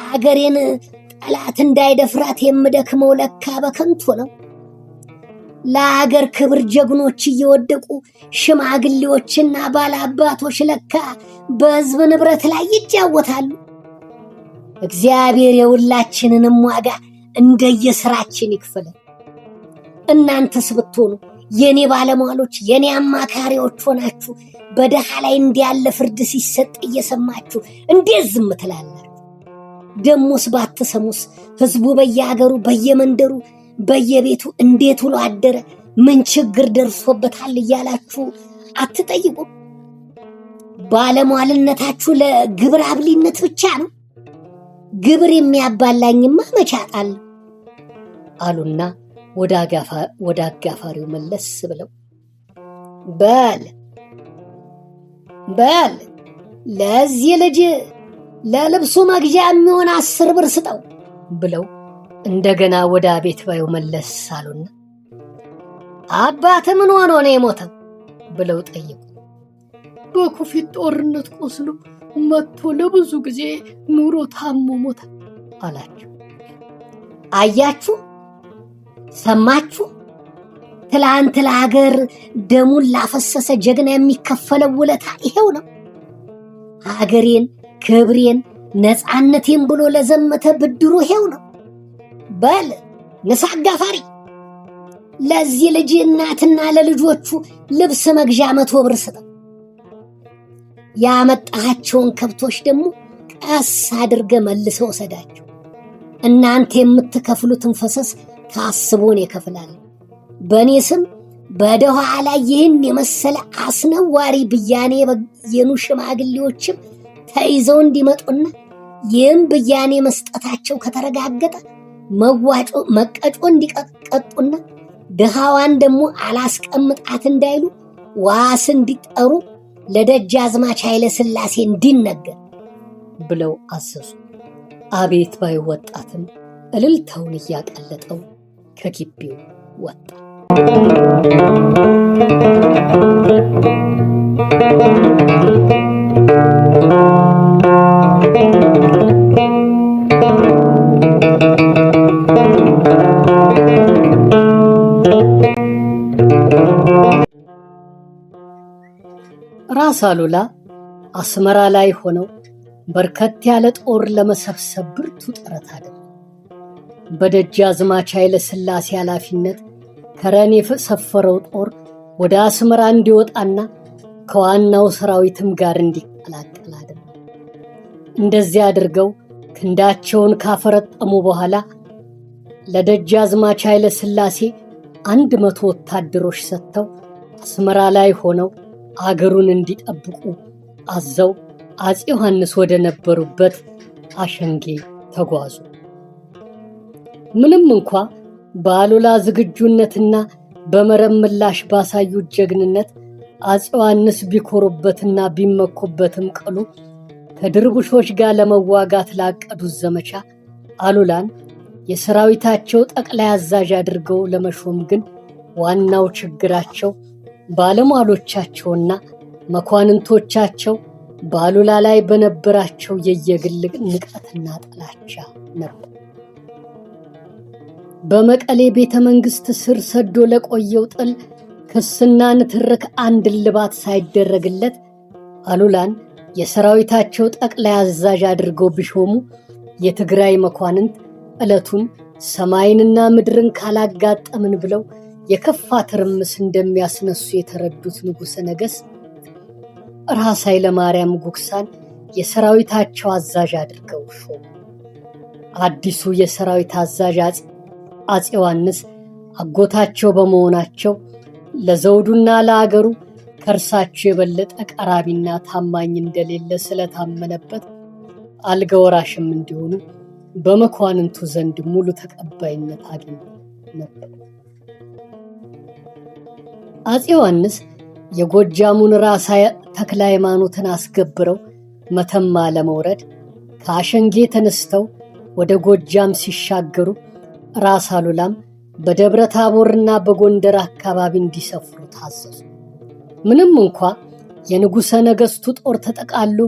አገሬን ጠላት እንዳይደፍራት የምደክመው ለካ በከንቱ ነው። ለአገር ክብር ጀግኖች እየወደቁ ሽማግሌዎችና ባላባቶች ለካ በሕዝብ ንብረት ላይ ይጫወታሉ። እግዚአብሔር የሁላችንንም ዋጋ እንደየስራችን ይክፈለን። እናንተስ ብትሆኑ የኔ ባለሟሎች የኔ አማካሪዎች ሆናችሁ በደሃ ላይ እንዲያለ ፍርድ ሲሰጥ እየሰማችሁ እንዴት ዝም ትላላችሁ? ደሞስ ባትሰሙስ ሕዝቡ በየአገሩ በየመንደሩ በየቤቱ እንዴት ውሎ አደረ፣ ምን ችግር ደርሶበታል እያላችሁ አትጠይቁም? ባለሟልነታችሁ ለግብር አብሊነት ብቻ ነው። ግብር የሚያባላኝማ መቼ አጣለሁ አሉና ወደ አጋፋሪው መለስ ብለው በል ለዚህ ልጅ ለልብሱ መግዣ የሚሆን 10 ብር ስጠው ብለው እንደገና ወደ አቤት ባዩ መለስ አሉና አባት ምን ሆኖ ነው የሞተው ብለው ጠየቁ። በኩፊት ጦርነት ቆስሎ መጥቶ ለብዙ ጊዜ ኑሮ ታሞ ሞተ አላቸው። አያችሁ፣ ሰማችሁ? ትላንት ለሀገር ደሙን ላፈሰሰ ጀግና የሚከፈለው ውለታ ይሄው ነው። ሀገሬን፣ ክብሬን፣ ነፃነቴን ብሎ ለዘመተ ብድሩ ይሄው ነው። በል ንሳ አጋፋሪ፣ ለዚህ ልጅ እናትና ለልጆቹ ልብስ መግዣ 100 ብር ስጠው። ያመጣሃቸውን ከብቶች ደግሞ ቀስ አድርገ መልሰው ወሰዳቸው። እናንተ የምትከፍሉትን ፈሰስ ታስቦን ይከፍላል። በእኔ ስም በደሃ ላይ ይህን የመሰለ አስነዋሪ ብያኔ የኑ ሽማግሌዎችም ተይዘው እንዲመጡና ይህም ብያኔ መስጠታቸው ከተረጋገጠ መቀጮ እንዲቀጡና ድሃዋን ደግሞ አላስቀምጣት እንዳይሉ ዋስ እንዲጠሩ ለደጃዝማች ኃይለ ሥላሴ እንዲነገር ብለው አዘዙ። አቤት ባይ ወጣትም እልልታውን እያቀለጠው ከግቢው ወጣ። ራስ አሉላ አስመራ ላይ ሆነው በርከት ያለ ጦር ለመሰብሰብ ብርቱ ጥረት አደረጉ። በደጃዝማች ኃይለ ሥላሴ ኃላፊነት ከረን የሰፈረው ጦር ወደ አስመራ እንዲወጣና ከዋናው ሰራዊትም ጋር እንዲቀላቀል አደረጉ። እንደዚህ አድርገው ክንዳቸውን ካፈረጠሙ በኋላ ለደጃዝማች ኃይለ ሥላሴ 100 ወታደሮች ሰጥተው አስመራ ላይ ሆነው አገሩን እንዲጠብቁ አዘው አፄ ዮሐንስ ወደ ነበሩበት አሸንጌ ተጓዙ። ምንም እንኳ በአሉላ ዝግጁነትና በመረብ ምላሽ ባሳዩት ጀግንነት አፄ ዮሐንስ ቢኮሩበትና ቢመኩበትም ቅሉ ከድርቡሾች ጋር ለመዋጋት ላቀዱት ዘመቻ አሉላን የሰራዊታቸው ጠቅላይ አዛዥ አድርገው ለመሾም ግን ዋናው ችግራቸው ባለሟሎቻቸውና መኳንንቶቻቸው በአሉላ ላይ በነበራቸው የየግል ንቀትና ጥላቻ ነበር። በመቀሌ ቤተ መንግሥት ስር ሰዶ ለቆየው ጥል ክስና ንትርክ አንድ እልባት ሳይደረግለት አሉላን የሰራዊታቸው ጠቅላይ አዛዥ አድርገው ቢሾሙ የትግራይ መኳንንት ዕለቱን ሰማይንና ምድርን ካላጋጠምን ብለው የከፋ ትርምስ እንደሚያስነሱ የተረዱት ንጉሠ ነገሥት ራስ ኃይለ ማርያም ጉግሳን የሰራዊታቸው አዛዥ አድርገው ሾሙ። አዲሱ የሰራዊት አዛዥ አፄ ዮሐንስ አጎታቸው በመሆናቸው ለዘውዱና ለአገሩ ከእርሳቸው የበለጠ ቀራቢና ታማኝ እንደሌለ ስለታመነበት አልጋ ወራሽም እንዲሆኑ በመኳንንቱ ዘንድ ሙሉ ተቀባይነት አግኝተው ነበር። አፄ ዮሐንስ የጎጃሙን ራስ ተክለ ሃይማኖትን አስገብረው መተማ ለመውረድ ከአሸንጌ ተነስተው ወደ ጎጃም ሲሻገሩ ራስ አሉላም በደብረ ታቦርና በጎንደር አካባቢ እንዲሰፍሩ ታዘዙ። ምንም እንኳ የንጉሠ ነገሥቱ ጦር ተጠቃሎ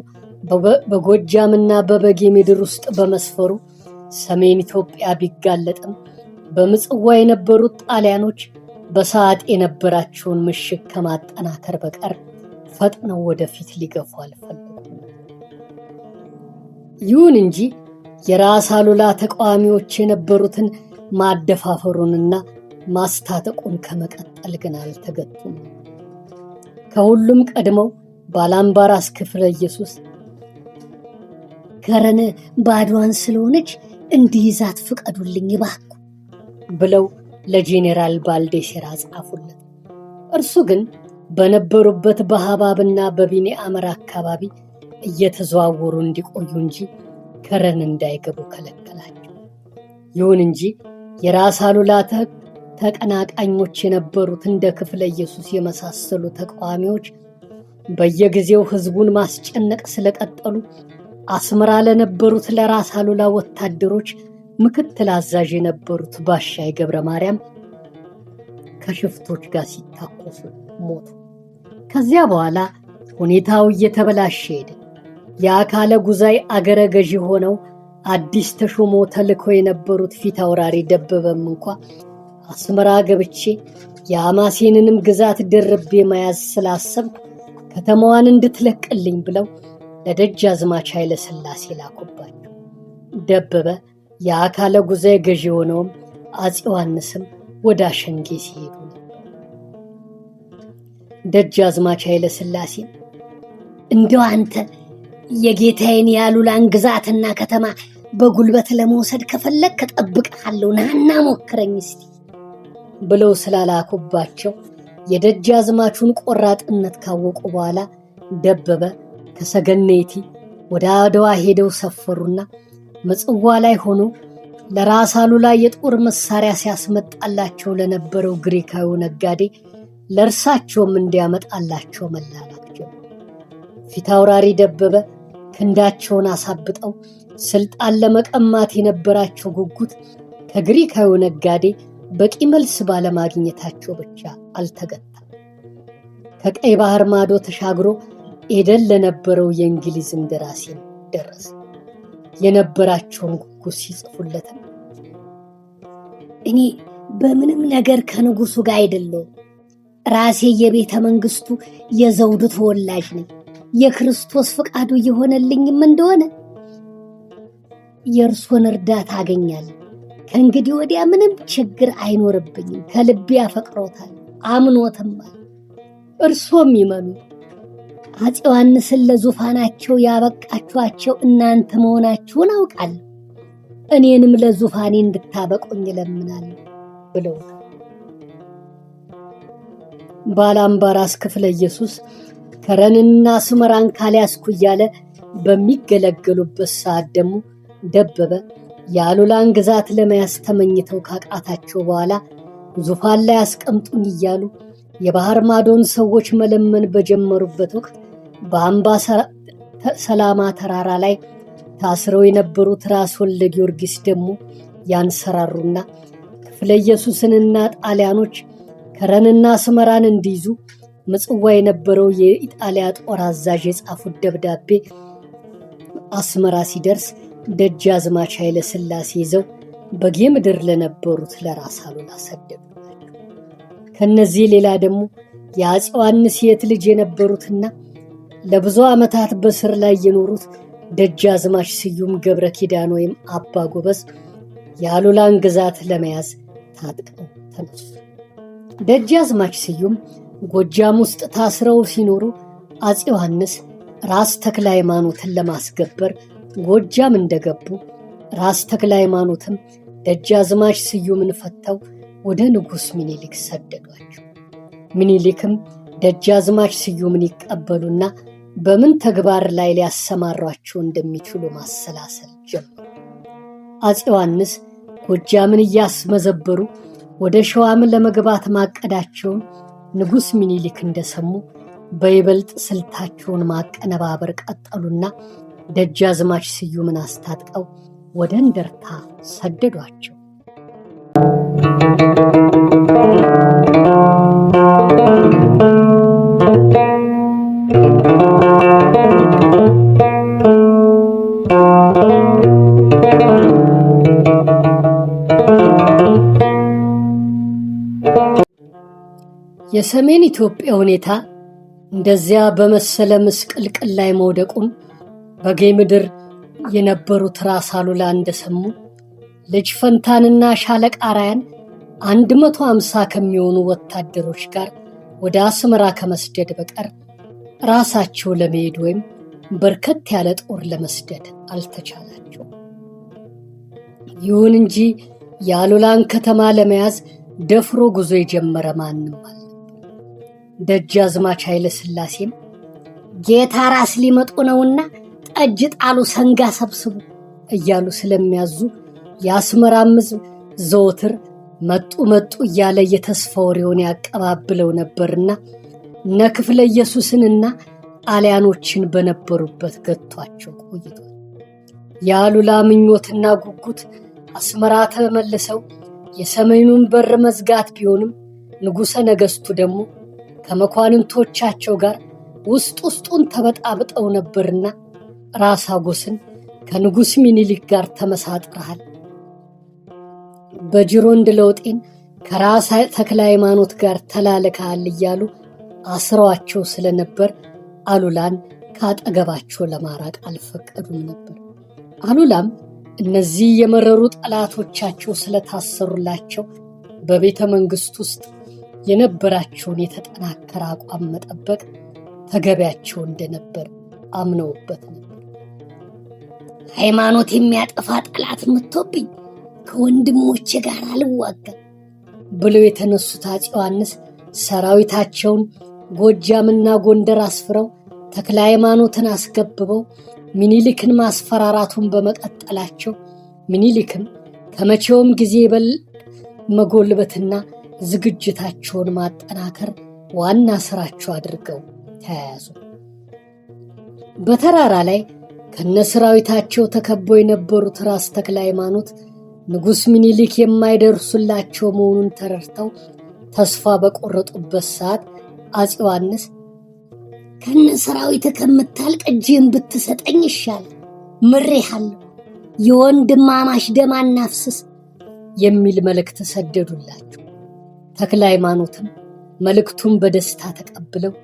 በጎጃምና በበጌ ምድር ውስጥ በመስፈሩ ሰሜን ኢትዮጵያ ቢጋለጥም በምጽዋ የነበሩት ጣሊያኖች በሰዓት የነበራቸውን ምሽግ ከማጠናከር በቀር ፈጥነው ወደፊት ሊገፉ አልፈለጉም። ይሁን እንጂ የራስ አሉላ ተቃዋሚዎች የነበሩትን ማደፋፈሩንና ማስታጠቁን ከመቀጠል ግን አልተገቱም። ከሁሉም ቀድመው ባላምባራስ ክፍለ ኢየሱስ ከረን ባዷን ስለሆነች እንዲይዛት ፍቀዱልኝ እባክዎ ብለው ለጄኔራል ባልዴሴራ ጻፉለት። እርሱ ግን በነበሩበት በሐባብና በቢኒአመር አካባቢ እየተዘዋወሩ እንዲቆዩ እንጂ ከረን እንዳይገቡ ከለከላቸው። ይሁን እንጂ የራስ አሉላ ተቀናቃኞች የነበሩት እንደ ክፍለ ኢየሱስ የመሳሰሉ ተቃዋሚዎች በየጊዜው ሕዝቡን ማስጨነቅ ስለቀጠሉ አስመራ ለነበሩት ለራስ አሉላ ወታደሮች ምክትል አዛዥ የነበሩት ባሻይ ገብረ ማርያም ከሽፍቶች ጋር ሲታኮሱ ሞቱ። ከዚያ በኋላ ሁኔታው እየተበላሸ ሄደ። የአካለ ጉዛይ አገረ ገዢ ሆነው አዲስ ተሾሞ ተልከው የነበሩት ፊት አውራሪ ደበበም እንኳ አስመራ ገብቼ የአማሴንንም ግዛት ደርቤ መያዝ ስላሰብኩ ከተማዋን እንድትለቅልኝ ብለው ለደጃዝማች ኃይለ ሥላሴ ላኩባቸው። ደበበ የአካለ ጉዛይ ገዢ ሆነውም አፄ ዮሐንስም ወደ አሸንጌ ሲሄዱ ነበር። ደጃዝማች ኃይለ ሥላሴ እንደው አንተ የጌታዬን የአሉላን ግዛትና ከተማ በጉልበት ለመውሰድ ከፈለክ እጠብቅሃለሁ፣ ናና ሞክረኝ እስቲ ብለው ስላላኩባቸው የደጃዝማቹን ቆራጥነት ካወቁ በኋላ ደበበ ከሰገነቲ ወደ አድዋ ሄደው ሰፈሩና ምጽዋ ላይ ሆኖ ለራስ አሉላ የጦር መሳሪያ ሲያስመጣላቸው ለነበረው ግሪካዊ ነጋዴ ለእርሳቸውም እንዲያመጣላቸው መላላክ ጀመሩ። ፊት አውራሪ ደበበ ክንዳቸውን አሳብጠው ስልጣን ለመቀማት የነበራቸው ጉጉት ከግሪካዊ ነጋዴ በቂ መልስ ባለማግኘታቸው ብቻ አልተገታም። ከቀይ ባህር ማዶ ተሻግሮ ኤደን ለነበረው የእንግሊዝ እንደራሴ ደረሰ። የነበራቸውን ጉጉት ሲጽፉለትም እኔ በምንም ነገር ከንጉሱ ጋር አይደለሁም። ራሴ የቤተ መንግስቱ የዘውዱ ተወላጅ ነኝ። የክርስቶስ ፍቃዱ እየሆነልኝም እንደሆነ የእርሶን እርዳታ አገኛለሁ። ከእንግዲህ ወዲያ ምንም ችግር አይኖርብኝም። ከልቤ ያፈቅሮታል፣ አምኖትማል። እርሶም ይመኑ። አፄ ዮሐንስን ለዙፋናቸው ያበቃችኋቸው እናንተ መሆናችሁን አውቃለሁ። እኔንም ለዙፋኔ እንድታበቁኝ እለምናለሁ ብለው ባላምባራስ ክፍለ ኢየሱስ ከረንና አስመራን ካልያዝኩ እያለ በሚገለገሉበት ሰዓት ደግሞ ደበበ የአሉላን ግዛት ለመያዝ ተመኝተው ካቃታቸው በኋላ ዙፋን ላይ አስቀምጡኝ እያሉ የባህር ማዶን ሰዎች መለመን በጀመሩበት ወቅት በአምባ ሰላማ ተራራ ላይ ታስረው የነበሩት ራስ ወልደ ጊዮርጊስ ደግሞ ያንሰራሩና ክፍለ ኢየሱስንና ጣሊያኖች ከረንና አስመራን እንዲይዙ ምጽዋ የነበረው የኢጣሊያ ጦር አዛዥ የጻፉት ደብዳቤ አስመራ ሲደርስ ደጃዝማች ኃይለ ሥላሴ ይዘው በጌ ምድር ለነበሩት ለራስ አሉላ ሰደዱ። ከነዚህ ሌላ ደግሞ የአፄ ዮሐንስ የት ልጅ የነበሩትና ለብዙ ዓመታት በስር ላይ የኖሩት ደጃዝማች ስዩም ገብረ ኪዳን ወይም አባ ጎበዝ የአሉላን ግዛት ለመያዝ ታጥቀው ተነሱ። ደጃዝማች ስዩም ጎጃም ውስጥ ታስረው ሲኖሩ አፄ ዮሐንስ ራስ ተክለ ሃይማኖትን ለማስገበር ጎጃም እንደገቡ ራስ ተክለ ሃይማኖትም ደጃዝማች ስዩምን ፈተው ወደ ንጉሥ ሚኒሊክ ሰደዷቸው። ሚኒሊክም ደጃዝማች ስዩምን ይቀበሉና በምን ተግባር ላይ ሊያሰማሯቸው እንደሚችሉ ማሰላሰል ጀመሩ። አፄ ዮሐንስ ጎጃምን እያስመዘበሩ ወደ ሸዋም ለመግባት ማቀዳቸውን ንጉሥ ሚኒሊክ እንደሰሙ በይበልጥ ስልታቸውን ማቀነባበር ቀጠሉና ደጃዝማች ስዩምን አስታጥቀው ወደ እንደርታ ሰደዷቸው። የሰሜን ኢትዮጵያ ሁኔታ እንደዚያ በመሰለ ምስቅልቅል ላይ መውደቁም በጌ ምድር የነበሩት ራስ አሉላ እንደሰሙ ልጅ ፈንታንና ሻለቃ ራያን 150 ከሚሆኑ ወታደሮች ጋር ወደ አስመራ ከመስደድ በቀር ራሳቸው ለመሄድ ወይም በርከት ያለ ጦር ለመስደድ አልተቻላቸው። ይሁን እንጂ የአሉላን ከተማ ለመያዝ ደፍሮ ጉዞ የጀመረ ማንም አለ። ደጃዝማች ኃይለ ሥላሴም ጌታ ራስ ሊመጡ ነውና ጠጅ ጣሉ፣ ሰንጋ ሰብስቡ እያሉ ስለሚያዙ የአስመራም ሕዝብ ዘወትር መጡ መጡ እያለ የተስፋ ወሬውን ያቀባብለው ነበርና እነ ክፍለ ኢየሱስንና ጣሊያኖችን በነበሩበት ገቷቸው ቆይቷል። የአሉላ ምኞትና ጉጉት አስመራ ተመልሰው የሰሜኑን በር መዝጋት ቢሆንም ንጉሠ ነገሥቱ ደግሞ ከመኳንንቶቻቸው ጋር ውስጥ ውስጡን ተበጣብጠው ነበርና ራስ አጎስን ከንጉሥ ሚኒሊክ ጋር ተመሳጥረሃል፣ በጅሮንድ ለውጤን ከራስ ተክለ ሃይማኖት ጋር ተላልከሃል እያሉ አስረዋቸው ስለነበር አሉላን ካጠገባቸው ለማራቅ አልፈቀዱም ነበር። አሉላም እነዚህ የመረሩ ጠላቶቻቸው ስለታሰሩላቸው በቤተ መንግሥት ውስጥ የነበራቸውን የተጠናከረ አቋም መጠበቅ ተገቢያቸው እንደነበር አምነውበት ነበር። ሃይማኖት የሚያጠፋ ጠላት መጥቶብኝ ከወንድሞቼ ጋር አልዋጋም ብለው የተነሱት አፄ ዮሐንስ ሰራዊታቸውን ጎጃምና ጎንደር አስፍረው ተክለ ሃይማኖትን አስገብበው ሚኒሊክን ማስፈራራቱን በመቀጠላቸው ሚኒሊክም ከመቼውም ጊዜ መጎልበትና ዝግጅታቸውን ማጠናከር ዋና ስራቸው አድርገው ተያያዙ። በተራራ ላይ ከነሰራዊታቸው ተከበው የነበሩት ራስ ተክለ ሃይማኖት ንጉሥ ምኒልክ የማይደርሱላቸው መሆኑን ተረድተው ተስፋ በቆረጡበት ሰዓት አፄ ዮሐንስ ከነሰራዊት ከምታልቅ እጅህን ብትሰጠኝ ይሻል፣ ምሬሃለሁ፣ የወንድማማች ደም አናፍስስ የሚል መልእክት ሰደዱላቸው። ተክለ ሃይማኖትም መልእክቱን በደስታ ተቀብለው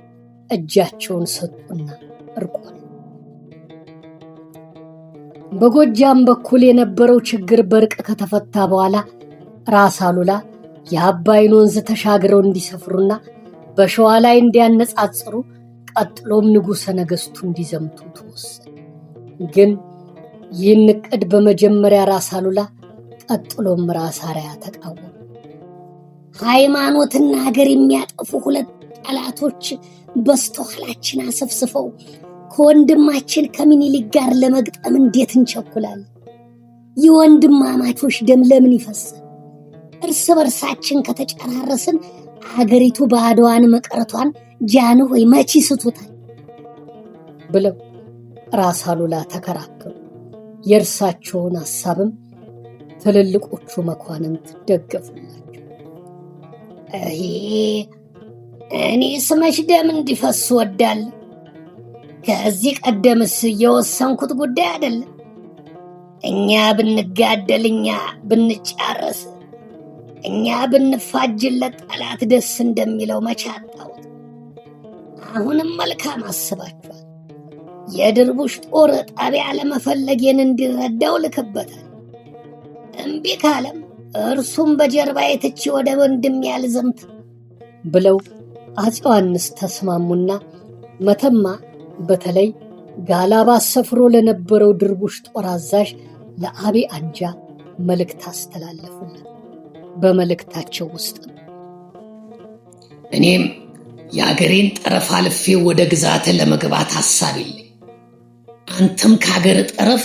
እጃቸውን ሰጡና እርቅ ሆነ። በጎጃም በኩል የነበረው ችግር በእርቅ ከተፈታ በኋላ ራስ አሉላ የአባይን ወንዝ ተሻግረው እንዲሰፍሩና በሸዋ ላይ እንዲያነጻጽሩ፣ ቀጥሎም ንጉሠ ነገሥቱ እንዲዘምቱ ተወሰነ። ግን ይህን ዕቅድ በመጀመሪያ ራስ አሉላ ቀጥሎም ራስ አርያ ተቃወሙ። ሃይማኖትና ሀገር የሚያጠፉ ሁለት ጠላቶች በስተኋላችን አሰፍስፈው ከወንድማችን ከምኒልክ ጋር ለመግጠም እንዴት እንቸኩላለን? የወንድማማቾች ደም ለምን ይፈሳል? እርስ በርሳችን ከተጨራረስን ሀገሪቱ ባዶዋን መቅረቷን ጃንሆይ መቼ ስቱታል ብለው ራስ አሉላ ተከራከሩ። የእርሳቸውን ሐሳብም ትልልቆቹ መኳንንት ደገፉላቸው። እኔ ስመሽ ደም እንዲፈስ ወዳለሁ። ከዚህ ቀደምስ የወሰንኩት ጉዳይ አይደለም። እኛ ብንጋደል፣ እኛ ብንጫረስ፣ እኛ ብንፋጅለት ጠላት ደስ እንደሚለው መቼ አጣሁት። አሁንም መልካም አስባችኋል። የድርቡሽ ጦር ጣቢያ ለመፈለጌን እንዲረዳው ልክበታል። እምቢ ካለም እርሱም በጀርባዬ ትቼ ወደ ወንድሜ ያልዘምት ብለው አፄ ዮሐንስ ተስማሙና መተማ በተለይ ጋላባ ሰፍሮ ለነበረው ድርቡሽ ጦር አዛዥ ለአቤ አንጃ መልእክት አስተላለፉለት። በመልእክታቸው ውስጥ እኔም የአገሬን ጠረፍ አልፌ ወደ ግዛት ለመግባት ሐሳብ የለኝ፣ አንተም ከአገር ጠረፍ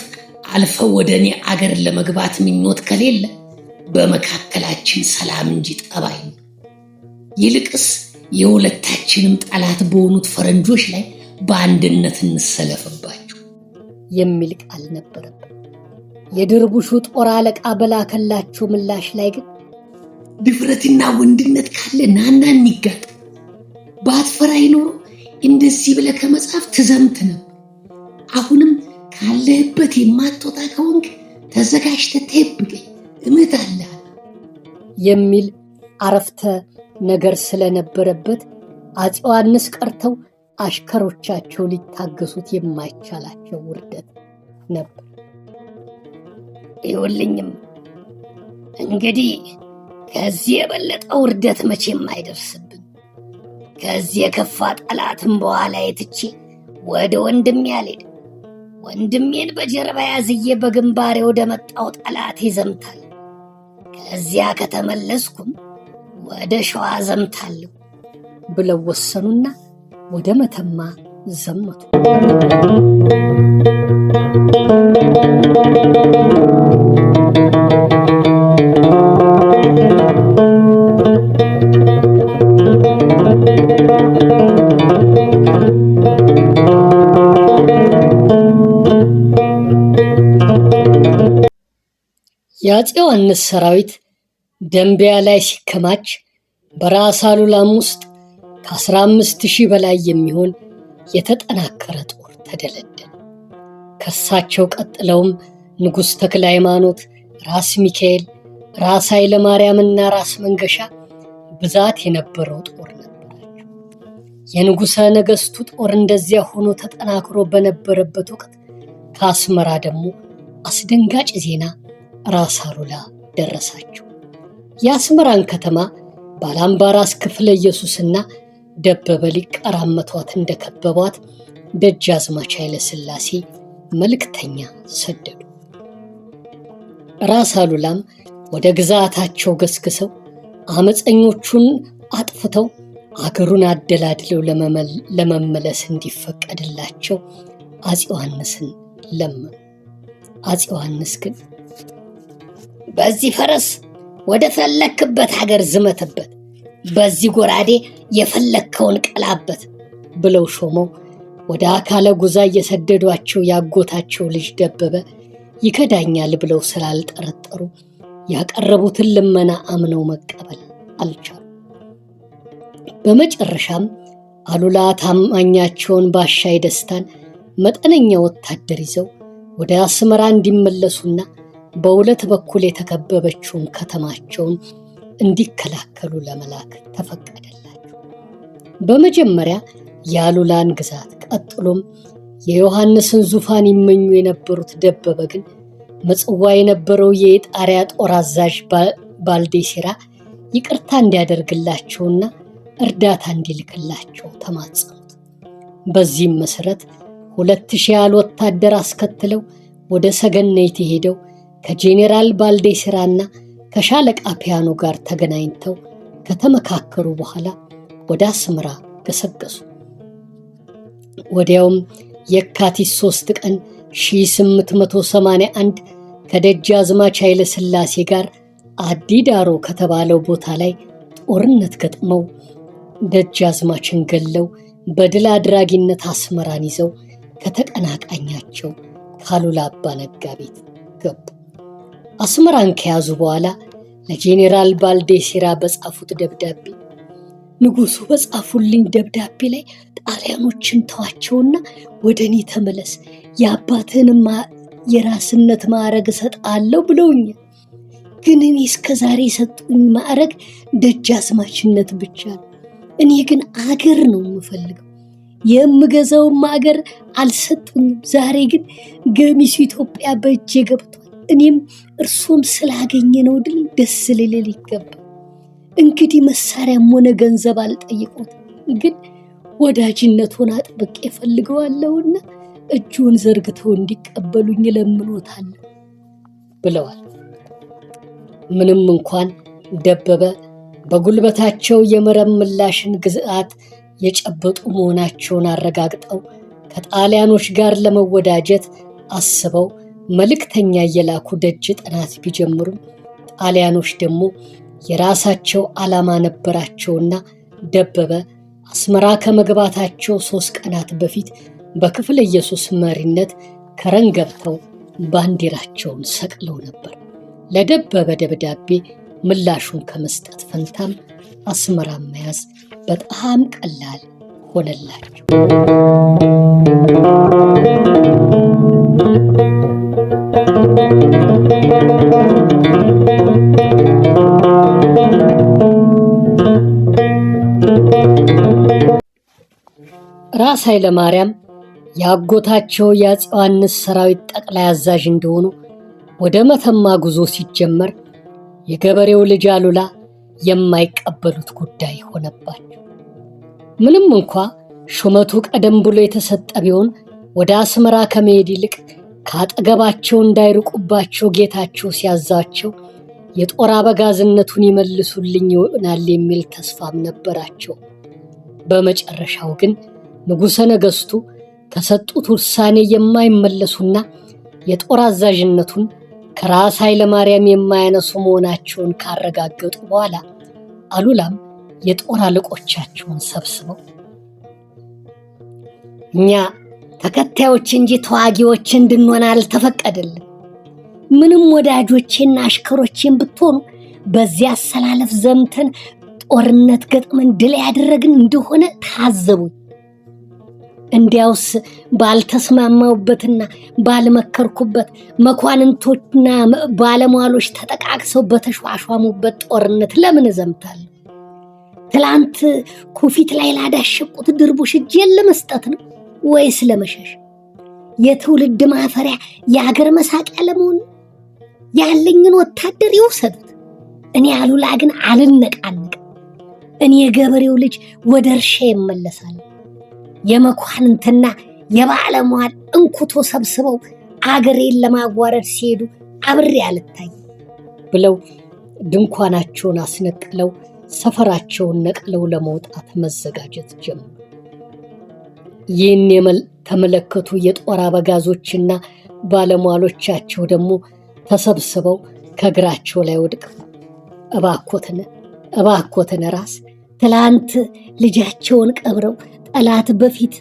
አልፈው ወደ እኔ አገር ለመግባት ምኞት ከሌለ በመካከላችን ሰላም እንጂ ጠብ አይኑር። ይልቅስ የሁለታችንም ጠላት በሆኑት ፈረንጆች ላይ በአንድነት እንሰለፍባቸው የሚል ቃል ነበረበት። የድርቡሹ ጦር አለቃ በላከላቸው ምላሽ ላይ ግን ድፍረትና ወንድነት ካለ ናና እንጋጥ፣ ባትፈራይ ኖሮ እንደዚህ ብለህ ከመጽሐፍ ትዘምት ነበር። አሁንም ካለህበት የማትወጣ ከሆንክ ተዘጋጅተህ ጠብቀኝ፣ እመጣለሁ የሚል አረፍተ ነገር ስለነበረበት አፄ ዮሐንስ ቀርተው አሽከሮቻቸው ሊታገሱት የማይቻላቸው ውርደት ነበር። ይኸውልኝም እንግዲህ ከዚህ የበለጠ ውርደት መቼም አይደርስብን። ከዚህ የከፋ ጠላትም በኋላ የትቼ ወደ ወንድሜ አልሄድም። ወንድሜን በጀርባ ያዝዬ በግንባሬ ወደ መጣው ጠላት ይዘምታል። ከዚያ ከተመለስኩም ወደ ሸዋ ዘምታለሁ ብለው ወሰኑና ወደ መተማ ዘመቱ። የአፄ ዮሐንስ ሰራዊት ደንቢያ ላይ ሲከማች በራስ አሉላም ውስጥ ከ15,000 በላይ የሚሆን የተጠናከረ ጦር ተደለደለ። ከእርሳቸው ቀጥለውም ንጉሥ ተክለ ሃይማኖት፣ ራስ ሚካኤል፣ ራስ ኃይለ ማርያምና ራስ መንገሻ ብዛት የነበረው ጦር ነበራቸው። የንጉሠ ነገሥቱ ጦር እንደዚያ ሆኖ ተጠናክሮ በነበረበት ወቅት ከአስመራ ደግሞ አስደንጋጭ ዜና ራስ አሉላ ደረሳቸው። የአስመራን ከተማ ባላምባራስ ክፍለ ኢየሱስና ደበበ ሊቀራመቷት እንደከበቧት ደጃዝማች ኃይለ ሥላሴ መልእክተኛ ሰደዱ። ራስ አሉላም ወደ ግዛታቸው ገስግሰው አመፀኞቹን አጥፍተው አገሩን አደላድለው ለመመለስ እንዲፈቀድላቸው አፄ ዮሐንስን ለመኑ። አፄ ዮሐንስ ግን በዚህ ፈረስ ወደ ፈለክበት ሀገር ዝመትበት፣ በዚህ ጎራዴ የፈለከውን ቀላበት ብለው ሾመው ወደ አካለ ጉዛ እየሰደዷቸው ያጎታቸው ልጅ ደበበ ይከዳኛል ብለው ስላልጠረጠሩ ያቀረቡትን ልመና አምነው መቀበል አልቻሉ። በመጨረሻም አሉላ ታማኛቸውን ባሻይ ደስታን መጠነኛ ወታደር ይዘው ወደ አስመራ እንዲመለሱና በሁለት በኩል የተከበበችውን ከተማቸውን እንዲከላከሉ ለመላክ ተፈቀደላቸው። በመጀመሪያ የአሉላን ግዛት ቀጥሎም የዮሐንስን ዙፋን ይመኙ የነበሩት ደበበ ግን ምጽዋ የነበረው የኢጣሊያ ጦር አዛዥ ባልዴሲራ ይቅርታ እንዲያደርግላቸውና እርዳታ እንዲልክላቸው ተማጸኑት። በዚህም መሰረት 2000 ያህል ወታደር አስከትለው ወደ ሰገነይት ሄደው ከጄኔራል ባልዴሲራና ከሻለቃ ፒያኖ ጋር ተገናኝተው ከተመካከሩ በኋላ ወደ አስመራ ገሰገሱ። ወዲያውም የካቲት 3 ቀን 1881 ከደጃዝማች ኃይለ ሥላሴ ጋር አዲዳሮ ከተባለው ቦታ ላይ ጦርነት ገጥመው ደጃዝማችን ገለው በድል አድራጊነት አስመራን ይዘው ከተቀናቃኛቸው ካሉላ አባ ነጋ ቤት ገቡ። አስመራን ከያዙ በኋላ ለጄኔራል ባልዴሲራ በጻፉት ደብዳቤ ንጉሱ በጻፉልኝ ደብዳቤ ላይ ጣሊያኖችን ተዋቸውና ወደ እኔ ተመለስ፣ የአባትህንም የራስነት ማዕረግ እሰጥሃለሁ ብለውኛል። ግን እኔ እስከዛሬ የሰጡኝ ማዕረግ ደጃዝማችነት ብቻ ነው። እኔ ግን አገር ነው የምፈልገው። የምገዛውም አገር አልሰጡኝም። ዛሬ ግን ገሚሱ ኢትዮጵያ በእጄ ገብቷል። እኔም እርሱም ስላገኘ ነው ድል ደስ ሊል ይገባል። እንግዲህ መሳሪያም ሆነ ገንዘብ አልጠይቆትም፣ ግን ወዳጅነቱን አጥብቄ እፈልገዋለሁና እጁን ዘርግተው እንዲቀበሉኝ እለምኖታለሁ ብለዋል። ምንም እንኳን ደበበ በጉልበታቸው የመረብ ምላሽን ግዛት የጨበጡ መሆናቸውን አረጋግጠው ከጣሊያኖች ጋር ለመወዳጀት አስበው መልእክተኛ እየላኩ ደጅ ጥናት ቢጀምሩም ጣሊያኖች ደግሞ የራሳቸው ዓላማ ነበራቸውና ደበበ አስመራ ከመግባታቸው 3 ቀናት በፊት በክፍለ ኢየሱስ መሪነት ከረን ገብተው ባንዲራቸውን ሰቅለው ነበር። ለደበበ ደብዳቤ ምላሹን ከመስጠት ፈንታም አስመራን መያዝ በጣም ቀላል ሆነላቸው። ራስ ኃይለ ማርያም የአጎታቸው የአፄ ዮሐንስ ሰራዊት ጠቅላይ አዛዥ እንደሆኑ ወደ መተማ ጉዞ ሲጀመር የገበሬው ልጅ አሉላ የማይቀበሉት ጉዳይ ሆነባቸው። ምንም እንኳ ሹመቱ ቀደም ብሎ የተሰጠ ቢሆን ወደ አስመራ ከመሄድ ይልቅ ከአጠገባቸው እንዳይርቁባቸው ጌታቸው ሲያዛቸው የጦር አበጋዝነቱን ይመልሱልኝ ይሆናል የሚል ተስፋም ነበራቸው። በመጨረሻው ግን ንጉሠ ነገሥቱ ከሰጡት ውሳኔ የማይመለሱና የጦር አዛዥነቱን ከራስ ኃይለ ማርያም የማያነሱ መሆናቸውን ካረጋገጡ በኋላ አሉላም የጦር አለቆቻቸውን ሰብስበው እኛ ተከታዮች እንጂ ተዋጊዎች እንድንሆን አልተፈቀደልን። ምንም ወዳጆቼና አሽከሮቼን ብትሆኑ በዚያ አሰላለፍ ዘምተን ጦርነት ገጥመን ድል ያደረግን እንደሆነ ታዘቡኝ። እንዲያውስ ባልተስማማውበትና ባልመከርኩበት መኳንንቶችና ባለሟሎች ተጠቃቅሰው በተሿሿሙበት ጦርነት ለምን እዘምታለሁ? ትላንት ኩፊት ላይ ላዳሸቁት ድርቡሽ እጄን ለመስጠት ነው ወይስ ለመሸሽ? የትውልድ ማፈሪያ የአገር መሳቂያ ለመሆን? ያለኝን ወታደር ይውሰዱት። እኔ አሉላ ግን አልነቃነቅም። እኔ የገበሬው ልጅ ወደ እርሻ ይመለሳል። የመኳንንትና የባለሟል እንኩቶ ሰብስበው አገሬን ለማዋረድ ሲሄዱ አብሬ አልታይም ብለው ድንኳናቸውን አስነቅለው ሰፈራቸውን ነቅለው ለመውጣት መዘጋጀት ጀመሩ። ይህን የተመለከቱ የጦር አበጋዞችና ባለሟሎቻቸው ደግሞ ተሰብስበው ከእግራቸው ላይ ወድቀው እባኮትን ራስ ትላንት ልጃቸውን ቀብረው ጠላት በፊት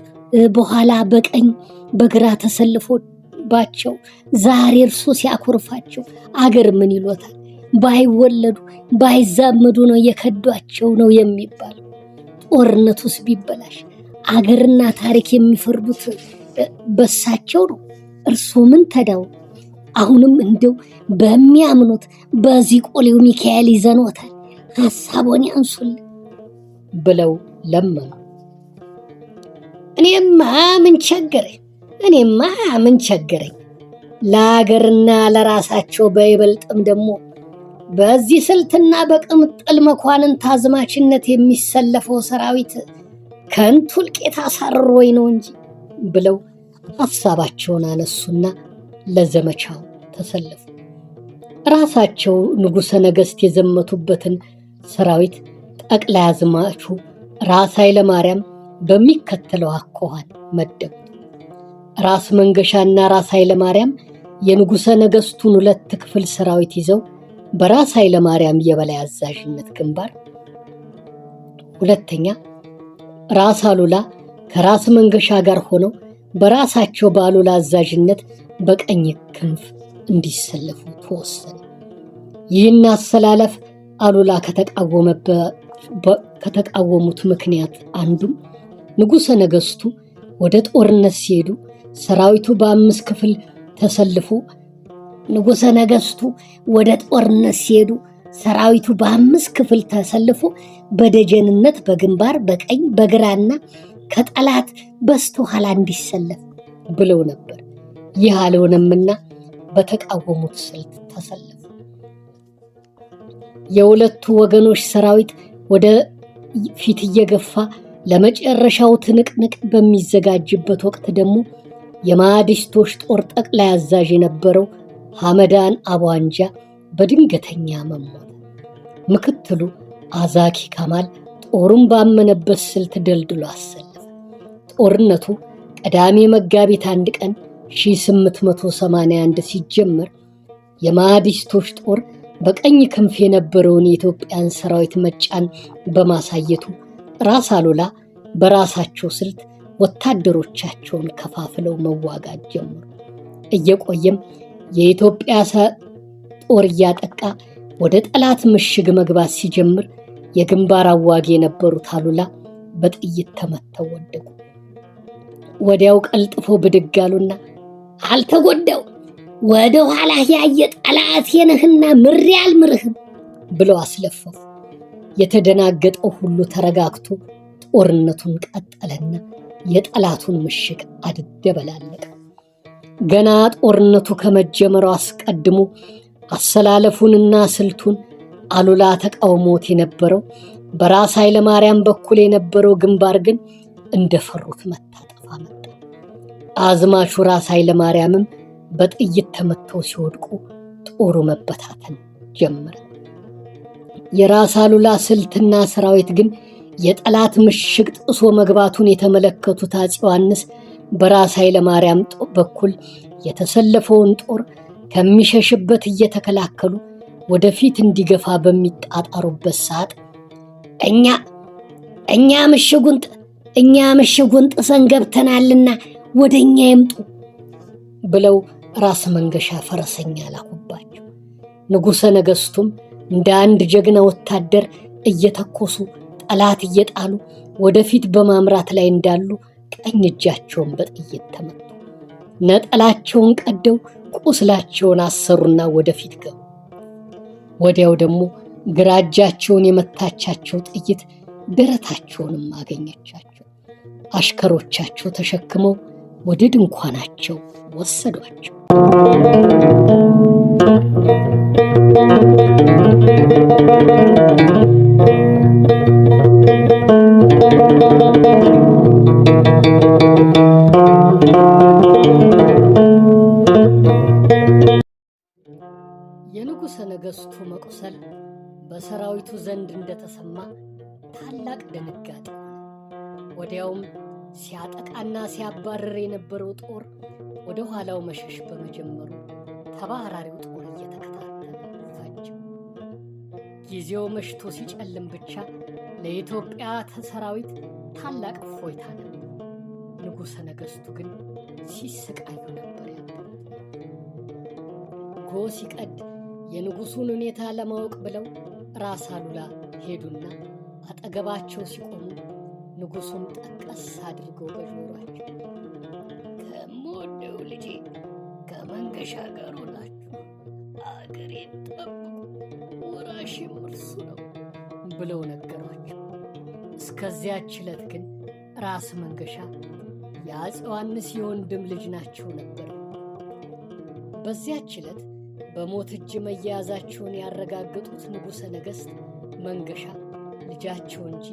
በኋላ በቀኝ በግራ ተሰልፎባቸው ዛሬ እርሱ ሲያኮርፋቸው አገር ምን ይሎታል? ባይወለዱ ባይዛመዱ ነው የከዷቸው ነው የሚባለው። ጦርነቱስ ቢበላሽ አገርና ታሪክ የሚፈርዱት በሳቸው ነው። እርሱ ምን ተዳው? አሁንም እንደው በሚያምኑት በዚህ ቆሌው ሚካኤል ይዘኖታል፣ ሐሳቦን ያንሱልን ብለው ለመኑ። እኔማ ምን ቸገረኝ ለአገርና ለራሳቸው በይበልጥም ደግሞ በዚህ ስልትና በቅምጥል መኳንንት አዝማችነት የሚሰለፈው ሰራዊት ከንቱ እልቂት አሳርሮኝ ነው እንጂ ብለው ሐሳባቸውን አነሱና ለዘመቻው ተሰለፉ። ራሳቸው ንጉሠ ነገሥት የዘመቱበትን ሰራዊት ጠቅላይ አዝማቹ ራስ ኃይለ ማርያም በሚከተለው አኳኋን መደቡት። ራስ መንገሻና ራስ ኃይለ ማርያም የንጉሠ ነገሥቱን 2 ክፍል ሰራዊት ይዘው በራስ ኃይለ ማርያም የበላይ አዛዥነት ግንባር፣ ሁለተኛ ራስ አሉላ ከራስ መንገሻ ጋር ሆነው በራሳቸው በአሉላ አዛዥነት በቀኝ ክንፍ እንዲሰለፉ ተወሰነ። ይህን አሰላለፍ አሉላ ከተቃወሙት ምክንያት አንዱም ንጉሠ ነገሥቱ ወደ ጦርነት ሲሄዱ ሰራዊቱ በ5 ክፍል ተሰልፎ ንጉሠ ነገሥቱ ወደ ጦርነት ሲሄዱ ሰራዊቱ በ5 ክፍል ተሰልፎ በደጀንነት በግንባር በቀኝ በግራና ከጠላት በስተኋላ እንዲሰለፍ ብለው ነበር። ይህ አልሆነምና በተቃወሙት ስልት ተሰለፉ። የሁለቱ ወገኖች ሰራዊት ወደ ፊት እየገፋ ለመጨረሻው ትንቅንቅ በሚዘጋጅበት ወቅት ደግሞ የማዲስቶች ጦር ጠቅላይ አዛዥ የነበረው ሐመዳን አቧንጃ በድንገተኛ መሞት፣ ምክትሉ አዛኪ ካማል ጦሩን ባመነበት ስልት ደልድሎ አሰለፈ። ጦርነቱ ቅዳሜ መጋቢት 1 ቀን 1881 ሲጀመር የማዲስቶች ጦር በቀኝ ክንፍ የነበረውን የኢትዮጵያን ሰራዊት መጫን በማሳየቱ ራስ አሉላ በራሳቸው ስልት ወታደሮቻቸውን ከፋፍለው መዋጋት ጀመሩ። እየቆየም የኢትዮጵያ ጦር እያጠቃ ወደ ጠላት ምሽግ መግባት ሲጀምር የግንባር አዋጊ የነበሩት አሉላ በጥይት ተመተው ወደቁ። ወዲያው ቀልጥፎ ብድግ አሉና አልተጎዳው ወደ ኋላ ያየ ጠላት የነህና ምሬ አልምርህም ብለው አስለፈፉ። የተደናገጠው ሁሉ ተረጋግቶ ጦርነቱን ቀጠለና የጠላቱን ምሽግ አደበላለቀ። ገና ጦርነቱ ከመጀመሩ አስቀድሞ አሰላለፉንና ስልቱን አሉላ ተቃውሞት የነበረው በራስ ኃይለ ማርያም በኩል የነበረው ግንባር ግን እንደፈሩት መታጠፋ መጣ። አዝማቹ ራስ ኃይለ ማርያምም በጥይት ተመተው ሲወድቁ ጦሩ መበታተን ጀመረ። የራስ አሉላ ስልትና ሰራዊት ግን የጠላት ምሽግ ጥሶ መግባቱን የተመለከቱት አፄ ዮሐንስ በራስ ኃይለ ማርያም በኩል የተሰለፈውን ጦር ከሚሸሽበት እየተከላከሉ ወደፊት እንዲገፋ በሚጣጣሩበት ሰዓት እኛ ምሽጉን ጥሰን ገብተናልና ወደኛ ይምጡ ብለው ራስ መንገሻ ፈረሰኛ ላኩባቸው። ንጉሠ ነገሥቱም እንደ አንድ ጀግና ወታደር እየተኮሱ ጠላት እየጣሉ ወደፊት በማምራት ላይ እንዳሉ ቀኝ እጃቸውን በጥይት ተመቱ። ነጠላቸውን ቀደው ቁስላቸውን አሰሩና ወደፊት ገቡ። ወዲያው ደግሞ ግራ እጃቸውን የመታቻቸው ጥይት ደረታቸውንም አገኘቻቸው። አሽከሮቻቸው ተሸክመው ወደ ድንኳናቸው ወሰዷቸው። የንጉሠ ነገሥቱ መቁሰል በሰራዊቱ ዘንድ እንደተሰማ ታላቅ ድንጋጤ ሆነ። ወዲያውም ሲያጠቃና ሲያባረር የነበረው ጦር ወደ ኋላው መሸሽ በመጀመሩ ተባራሪው ጦር እየተከታተለ ፈጀው። ጊዜው መሽቶ ሲጨልም ብቻ ለኢትዮጵያ ሰራዊት ታላቅ እፎይታ ነበር። ንጉሠ ነገሥቱ ግን ሲሰቃዩ ነበር ያሉት። ጎህ ሲቀድ የንጉሡን ሁኔታ ለማወቅ ብለው ራስ አሉላ ሄዱና አጠገባቸው ሲቆሙ ንጉሡን ጠቀስ አድርገው በጆሯቸው ከምወደው ልጄ ከመንገሻ ጋር ሆናችሁ አገሬን ጠብቁ፣ ወራሽም እርሱ ነው ብለው ነገሯቸው። እስከዚያች ዕለት ግን ራስ መንገሻ የአፄ ዮሐንስ የወንድም ልጅ ናቸው ነበር። በዚያች ዕለት በሞት እጅ መያዛቸውን ያረጋገጡት ንጉሠ ነገሥት መንገሻ ልጃቸው እንጂ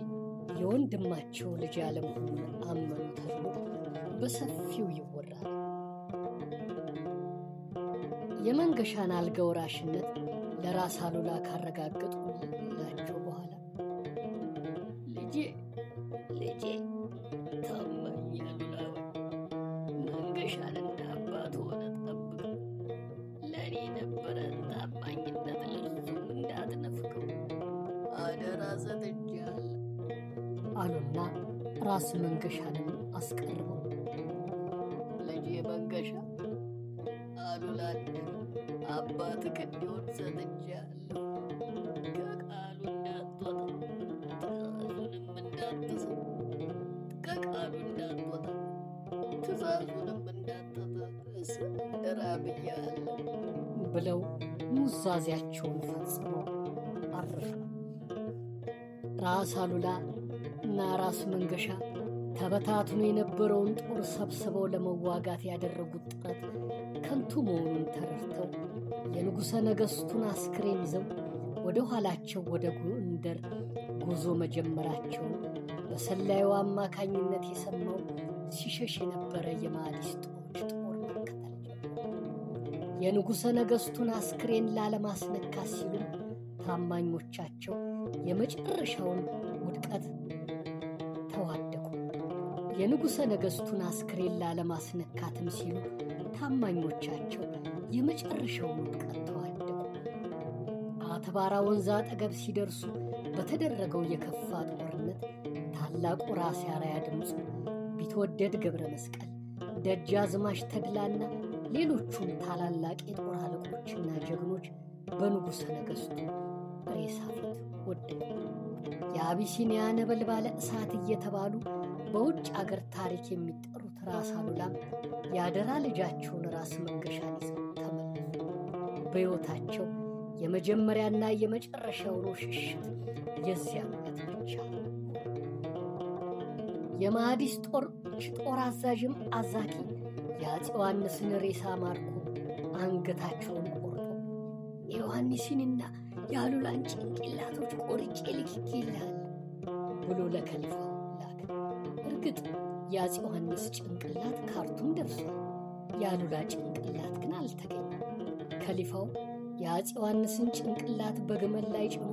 የወንድማቸው ልጅ ያለመሆኑን አመኑ ተብሎ በሰፊው ይወራል። የመንገሻን አልጋ ወራሽነት ለራስ አሉላ ካረጋገጡላቸው በኋላ ልጄ ታማኝ አሉላ መንገሻን እንደ አባት ሆነ ጠብቅ፣ ለእኔ ነበረ ታማኝነት ለርሱም እንዳትነፍቀው አደራ ሰጥቼሃለሁ አሉና ራስ መንገሻንም አስቀርበው ልጄ መንገሻ አሉላን አባትህ እንዲሆን ሰጥቼሃለሁ፣ ከቃሉ እንዳትወጣ ትእዛዙንም እንዳትጥስ አደራ ብያለሁ ብለው ኑዛዜያቸውን ፈጽመው አረፉ። ራስ አሉላ እና ራስ መንገሻ ተበታትኖ የነበረውን ጦር ሰብስበው ለመዋጋት ያደረጉት ጥረት ከንቱ መሆኑን ተረድተው የንጉሠ ነገሥቱን አስክሬን ይዘው ወደ ኋላቸው ወደ ጎንደር ጉዞ መጀመራቸውን በሰላዩ አማካኝነት የሰማው ሲሸሽ የነበረ የማዲስጦች ጦር መከተል ጀመረ። የንጉሠ ነገሥቱን አስክሬን ላለማስነካት ሲሉ ታማኞቻቸው የመጨረሻውን ውድቀት ተዋደቁ። የንጉሠ ነገሥቱን አስክሬን ላለማስነካትም ሲሉ ታማኞቻቸው የመጨረሻውን ውድቀት ተዋደቁ። አትባራ ወንዝ አጠገብ ሲደርሱ በተደረገው የከፋ ጦርነት ታላቁ ራስ ያራያ ድምፁ፣ ቢትወደድ ገብረ መስቀል፣ ደጃዝማች ተድላና ሌሎቹም ታላላቅ የጦር አለቆችና ጀግኖች በንጉሠ ነገሥቱ ሬሳ ፊት ወደቁ። የአቢሲኒያ ነበልባለ እሳት እየተባሉ በውጭ አገር ታሪክ የሚጠሩት ራስ አሉላም የአደራ ልጃቸውን ራስ መንገሻን ይዘው ተመለሱ። በሕይወታቸው የመጀመሪያና የመጨረሻውን ሽሽት የዚያን ዕለት ብቻ። የማዲስጦች ጦር አዛዥም አዛኪ የአፄ ዮሐንስን ሬሳ ማርኮ አንገታቸውን ቆርጦ የዮሐንስንና የአሉላን ጭንቅላቶች ቆርጬ ልኬልሃል ብሎ ለከሊፋው ላከ። እርግጥ የአፄ ዮሐንስ ጭንቅላት ካርቱም ደርሷል። የአሉላ ጭንቅላት ግን አልተገኘም። ከሊፋው የአፄ ዮሐንስን ጭንቅላት በግመል ላይ ጭኖ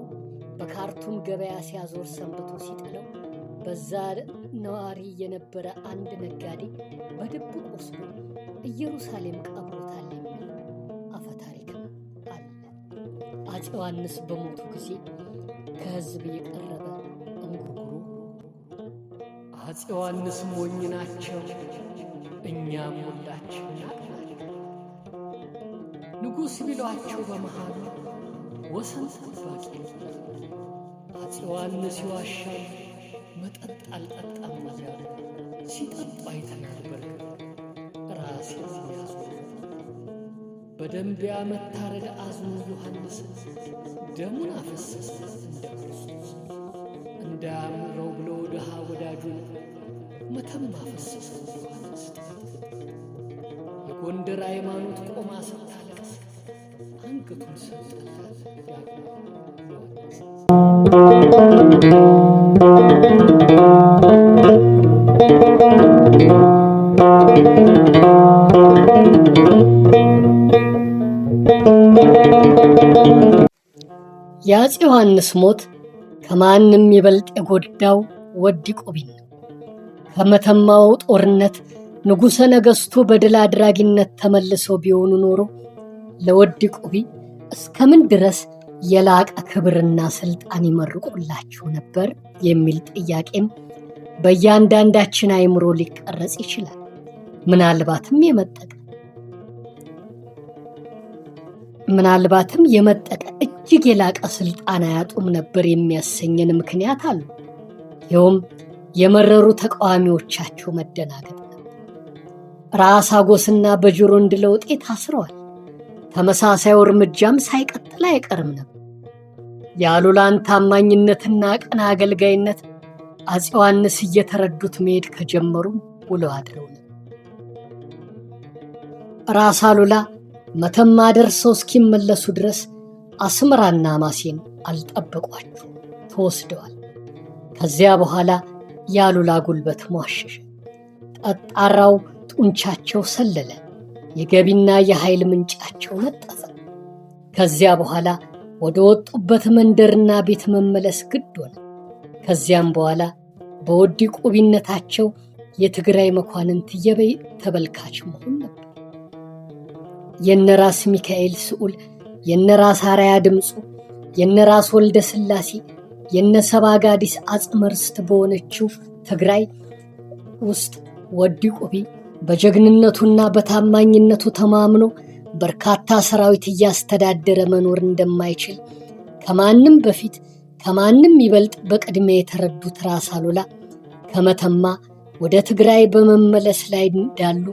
በካርቱም ገበያ ሲያዞር ሰንብቶ ሲጥለው በዛ ነዋሪ የነበረ አንድ ነጋዴ በድብቅ ወስዶ ኢየሩሳሌም ቀብሮታል የሚል አፈታሪክም አለ። አፄ ዮሐንስ በሞቱ ጊዜ ከሕዝብ የቀረበ እንጉርጉሮ አፄ ዮሐንስ ሞኝ ናቸው፣ እኛም ሁላችን ናቅናቸው። ንጉሥ ቢሏቸው በመሃሉ ወሰን ጠባቂ አፄ ዮሐንስ ይዋሻል፣ መጠጥ አልጠጣም እያሉ ሲጠጡ አይተናል። በርግጥ ራሴ ያዙ በደንቢያ መታረድ አዝኖ ዮሐንስ ደሙን አፈሰሰ እንደ ክርስቶስ። እንዳያምረው ብሎ ድሃ ወዳጁን መተማ ፈሰሰ ዮሐንስ። የጎንደር ሃይማኖት ቆማ ስታለቅስ አንገቱን ሰጠላት ዳግማ ዮሐንስ። የአፄ ዮሐንስ ሞት ከማንም ይበልጥ የጎዳው ወዲ ቆቢን ነው። ከመተማው ጦርነት ንጉሠ ነገሥቱ በድል አድራጊነት ተመልሰው ቢሆኑ ኖሮ ለወዲ ቆቢ እስከምን ድረስ የላቀ ክብርና ስልጣን ይመርቁላችሁ ነበር የሚል ጥያቄም በእያንዳንዳችን አእምሮ ሊቀረጽ ይችላል። ምናልባትም የመጠቀ እጅግ የላቀ ስልጣን አያጡም ነበር የሚያሰኘን ምክንያት አሉ። ይኸውም የመረሩ ተቃዋሚዎቻቸው መደናገጥ ነበር። ራስ አጎስና በጅሮንድ ለውጤ ታስረዋል። ተመሳሳዩ እርምጃም ሳይቀጥል አይቀርም ነበር። የአሉላን ታማኝነትና ቀና አገልጋይነት አፄ ዮሐንስ እየተረዱት መሄድ ከጀመሩ ውለው አድረው ነበር። ራስ አሉላ መተማ ደርሰው እስኪመለሱ ድረስ አስመራና ማሴን አልጠበቋቸውም፣ ተወስደዋል። ከዚያ በኋላ የአሉላ ጉልበት ሟሸሸ፣ ጠጣራው ጡንቻቸው ሰለለ፣ የገቢና የኃይል ምንጫቸው ነጠፈ። ከዚያ በኋላ ወደ ወጡበት መንደርና ቤት መመለስ ግድ ሆነ። ከዚያም በኋላ በወዲ ቆቢነታቸው የትግራይ መኳንንት የበይ ተበልካች መሆን ነበር። የነራስ ሚካኤል ስዑል፣ የነራስ አርያ ድምፁ፣ የነራስ ወልደ ሥላሴ፣ የነሰባጋዲስ አጽመ ርስት በሆነችው ትግራይ ውስጥ ወዲ ቆቢ በጀግንነቱና በታማኝነቱ ተማምኖ በርካታ ሰራዊት እያስተዳደረ መኖር እንደማይችል ከማንም በፊት ከማንም ይበልጥ በቅድሚያ የተረዱት ራስ አሉላ ከመተማ ወደ ትግራይ በመመለስ ላይ እንዳሉ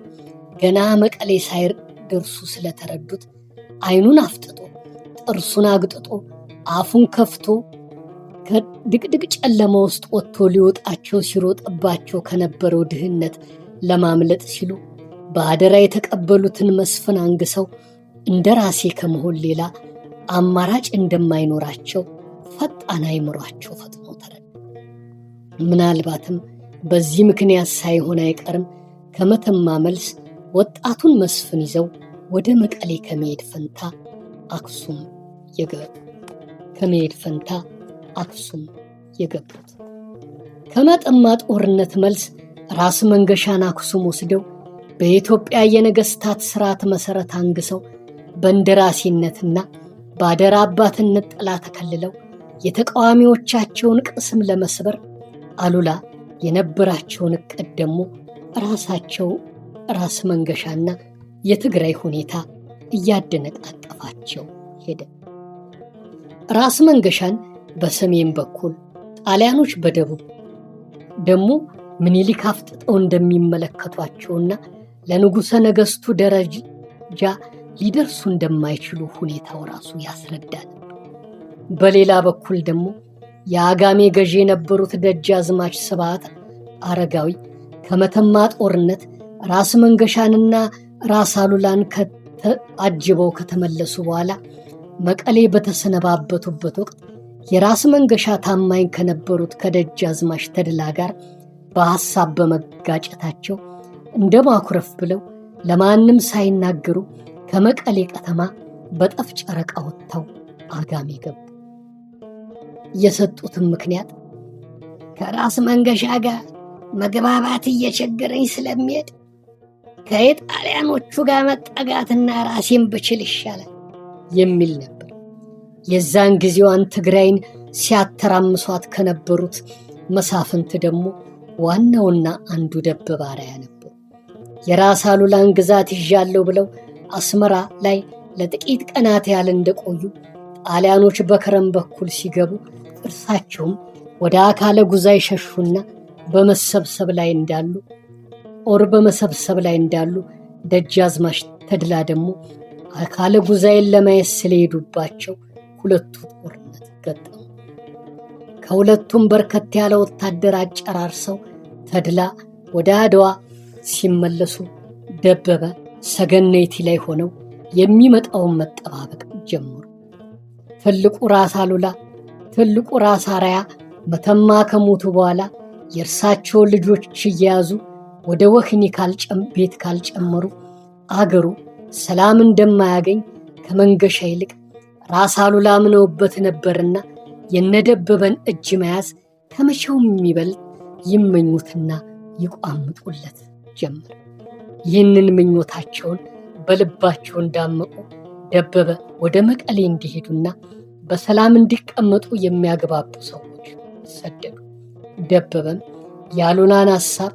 ገና መቀሌ ሳይደርሱ ስለተረዱት ዓይኑን አፍጥጦ ጥርሱን አግጥጦ አፉን ከፍቶ ከድቅድቅ ጨለማ ውስጥ ወጥቶ ሊወጣቸው ሲሮጥባቸው ከነበረው ድህነት ለማምለጥ ሲሉ በአደራ የተቀበሉትን መስፍን አንግሰው እንደ ራሴ ከመሆን ሌላ አማራጭ እንደማይኖራቸው ፈጣን አእምሯቸው ፈጥኖ ተረዱ። ምናልባትም በዚህ ምክንያት ሳይሆን አይቀርም ከመተማ መልስ ወጣቱን መስፍን ይዘው ወደ መቀሌ ከመሄድ ፈንታ አክሱም የገቡት። ከመተማ ጦርነት መልስ ራስ መንገሻን አክሱም ወስደው በኢትዮጵያ የነገስታት ስርዓት መሰረት አንግሰው በእንደራሴነትና በአደራ አባትነት ጥላ ተከልለው የተቃዋሚዎቻቸውን ቅስም ለመስበር አሉላ የነበራቸውን ዕቅድ ደግሞ ራሳቸው ራስ መንገሻና የትግራይ ሁኔታ እያደነቃቀፋቸው ሄደ። ራስ መንገሻን በሰሜን በኩል ጣሊያኖች በደቡብ ደግሞ ምኒልክ አፍጥጠው እንደሚመለከቷቸውና ለንጉሠ ነገሥቱ ደረጃ ሊደርሱ እንደማይችሉ ሁኔታው ራሱ ያስረዳል። በሌላ በኩል ደግሞ የአጋሜ ገዢ የነበሩት ደጃዝማች ስብሐት አረጋዊ ከመተማ ጦርነት ራስ መንገሻንና ራስ አሉላን አጅበው ከተመለሱ በኋላ መቀሌ በተሰነባበቱበት ወቅት የራስ መንገሻ ታማኝ ከነበሩት ከደጃዝማች ተድላ ጋር በሐሳብ በመጋጨታቸው እንደ ማኩረፍ ብለው ለማንም ሳይናገሩ ከመቀሌ ከተማ በጠፍ ጨረቃ ወጥተው አጋሜ ገቡ። የሰጡትም ምክንያት ከራስ መንገሻ ጋር መግባባት እየቸገረኝ ስለሚሄድ ከጣሊያኖቹ ጋር መጠጋትና ራሴን ብችል ይሻላል የሚል ነበር። የዛን ጊዜዋን ትግራይን ሲያተራምሷት ከነበሩት መሳፍንት ደግሞ ዋናውና አንዱ ደበበ አርአያ ነበሩ። የራስ አሉላን ግዛት ይዣለሁ ብለው አስመራ ላይ ለጥቂት ቀናት ያህል እንደቆዩ ጣሊያኖች በከረም በኩል ሲገቡ እርሳቸውም ወደ አካለ ጉዛይ ሸሹና በመሰብሰብ ላይ እንዳሉ ደጃዝማች ተድላ ደግሞ አካለ ጉዛይን ለማየት ስለሄዱባቸው ሁለቱ ጦርነት ገጠሙ። ከሁለቱም በርከት ያለ ወታደር አጨራርሰው ተድላ ወደ አድዋ ሲመለሱ ደበበ ሰገነይቲ ላይ ሆነው የሚመጣውን መጠባበቅ ጀመሩ። ትልቁ ራስ አርአያ መተማ ከሞቱ በኋላ የእርሳቸውን ልጆች እየያዙ ወደ ወህኒ ቤት ካልጨመሩ አገሩ ሰላም እንደማያገኝ ከመንገሻ ይልቅ ራስ አሉላ አምነውበት ነበርና የነደበበን እጅ መያዝ ከመቼውም የሚበልጥ ይመኙትና ይቋምጡለት ጀመር። ይህንን ምኞታቸውን በልባቸው እንዳመቁ ደበበ ወደ መቀሌ እንዲሄዱና በሰላም እንዲቀመጡ የሚያግባቡ ሰዎች ሰደዱ። ደበበም ያሉላን ሐሳብ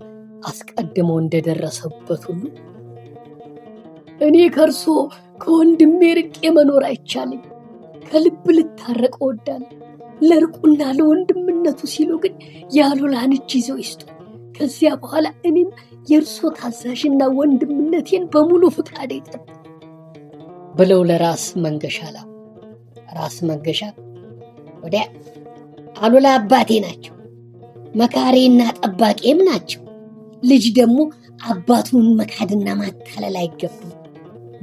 አስቀድሞ እንደደረሰበት ሁሉ እኔ ከእርሶ ከወንድሜ ርቄ መኖር አይቻለኝ፣ ከልብ ልታረቅ እወዳለሁ። ለእርቁና ለወንድምነቱ ሲሉ ግን ያሉላን እጅ ይዘው ይስጡ። ከዚያ በኋላ እኔም የእርሶ ታዛዥና ወንድምነቴን በሙሉ ፍቃድ ይጠብ ብለው ለራስ መንገሻ ላኩ። ራስ መንገሻ ወዲያ አሉላ አባቴ ናቸው፣ መካሪና ጠባቂም ናቸው። ልጅ ደግሞ አባቱን መካድና ማታለል አይገባም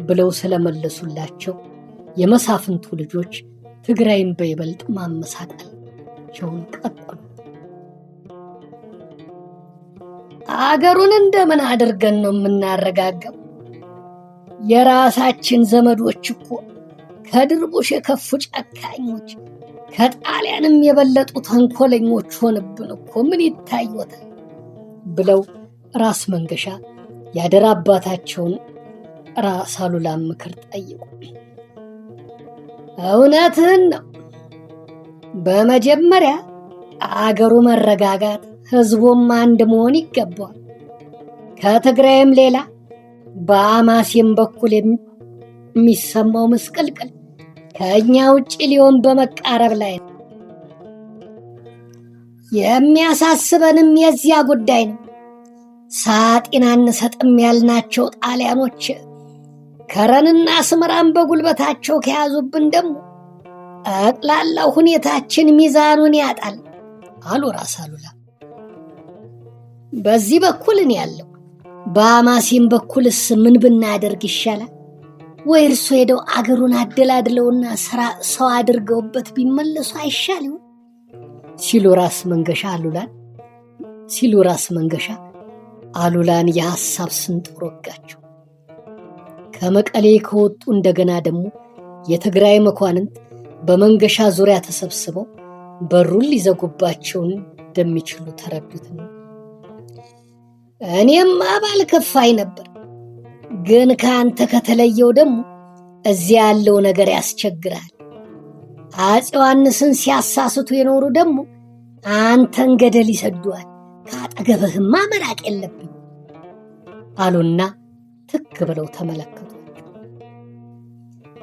ብለው ስለመለሱላቸው የመሳፍንቱ ልጆች ትግራይን በይበልጥ ማመሳቀላቸውን ቀጠሉ። አገሩን እንደምን አድርገን ነው የምናረጋጋው? የራሳችን ዘመዶች እኮ ከድርቡሽ የከፉ ጨካኞች፣ ከጣሊያንም የበለጡ ተንኮለኞች ሆንብን እኮ ምን ይታዩታል ብለው ራስ መንገሻ ያደራ አባታቸውን ራስ አሉላን ምክር ጠይቁ። እውነትህን ነው። በመጀመሪያ አገሩ መረጋጋት፣ ህዝቡም አንድ መሆን ይገባዋል። ከትግራይም ሌላ በአማሴም በኩል የሚሰማው ምስቅልቅል ከእኛ ውጭ ሊሆን በመቃረብ ላይ ነው። የሚያሳስበንም የዚያ ጉዳይ ነው። ሳጢን አንሰጥም ያልናቸው ጣሊያኖች ከረንና ስምራን በጉልበታቸው ከያዙብን ደግሞ ጠቅላላው ሁኔታችን ሚዛኑን ያጣል አሉ ራስ አሉላ። በዚህ በኩል እኔ ያለው በአማሴም በኩልስ ምን ብናደርግ ይሻላል? ወይ እርሶ ሄደው አገሩን አደላድለውና ሰው አድርገውበት ቢመለሱ አይሻል ይሆን ሲሉ ራስ መንገሻ አሉላን የሐሳብ ስንጥር ወጋቸው። ከመቀሌ ከወጡ እንደገና ደግሞ የትግራይ መኳንንት በመንገሻ ዙሪያ ተሰብስበው በሩን ሊዘጉባቸውን እንደሚችሉ ተረዱት። እኔም አባል ከፋይ ነበር፣ ግን ከአንተ ከተለየው ደግሞ እዚያ ያለው ነገር ያስቸግራል። አፄ ዮሐንስን ሲያሳስቱ የኖሩ ደግሞ አንተን ገደል ይሰዱዋል። ከአጠገብህማ መራቅ የለብኝ አሉና ትክ ብለው ተመለከቱ።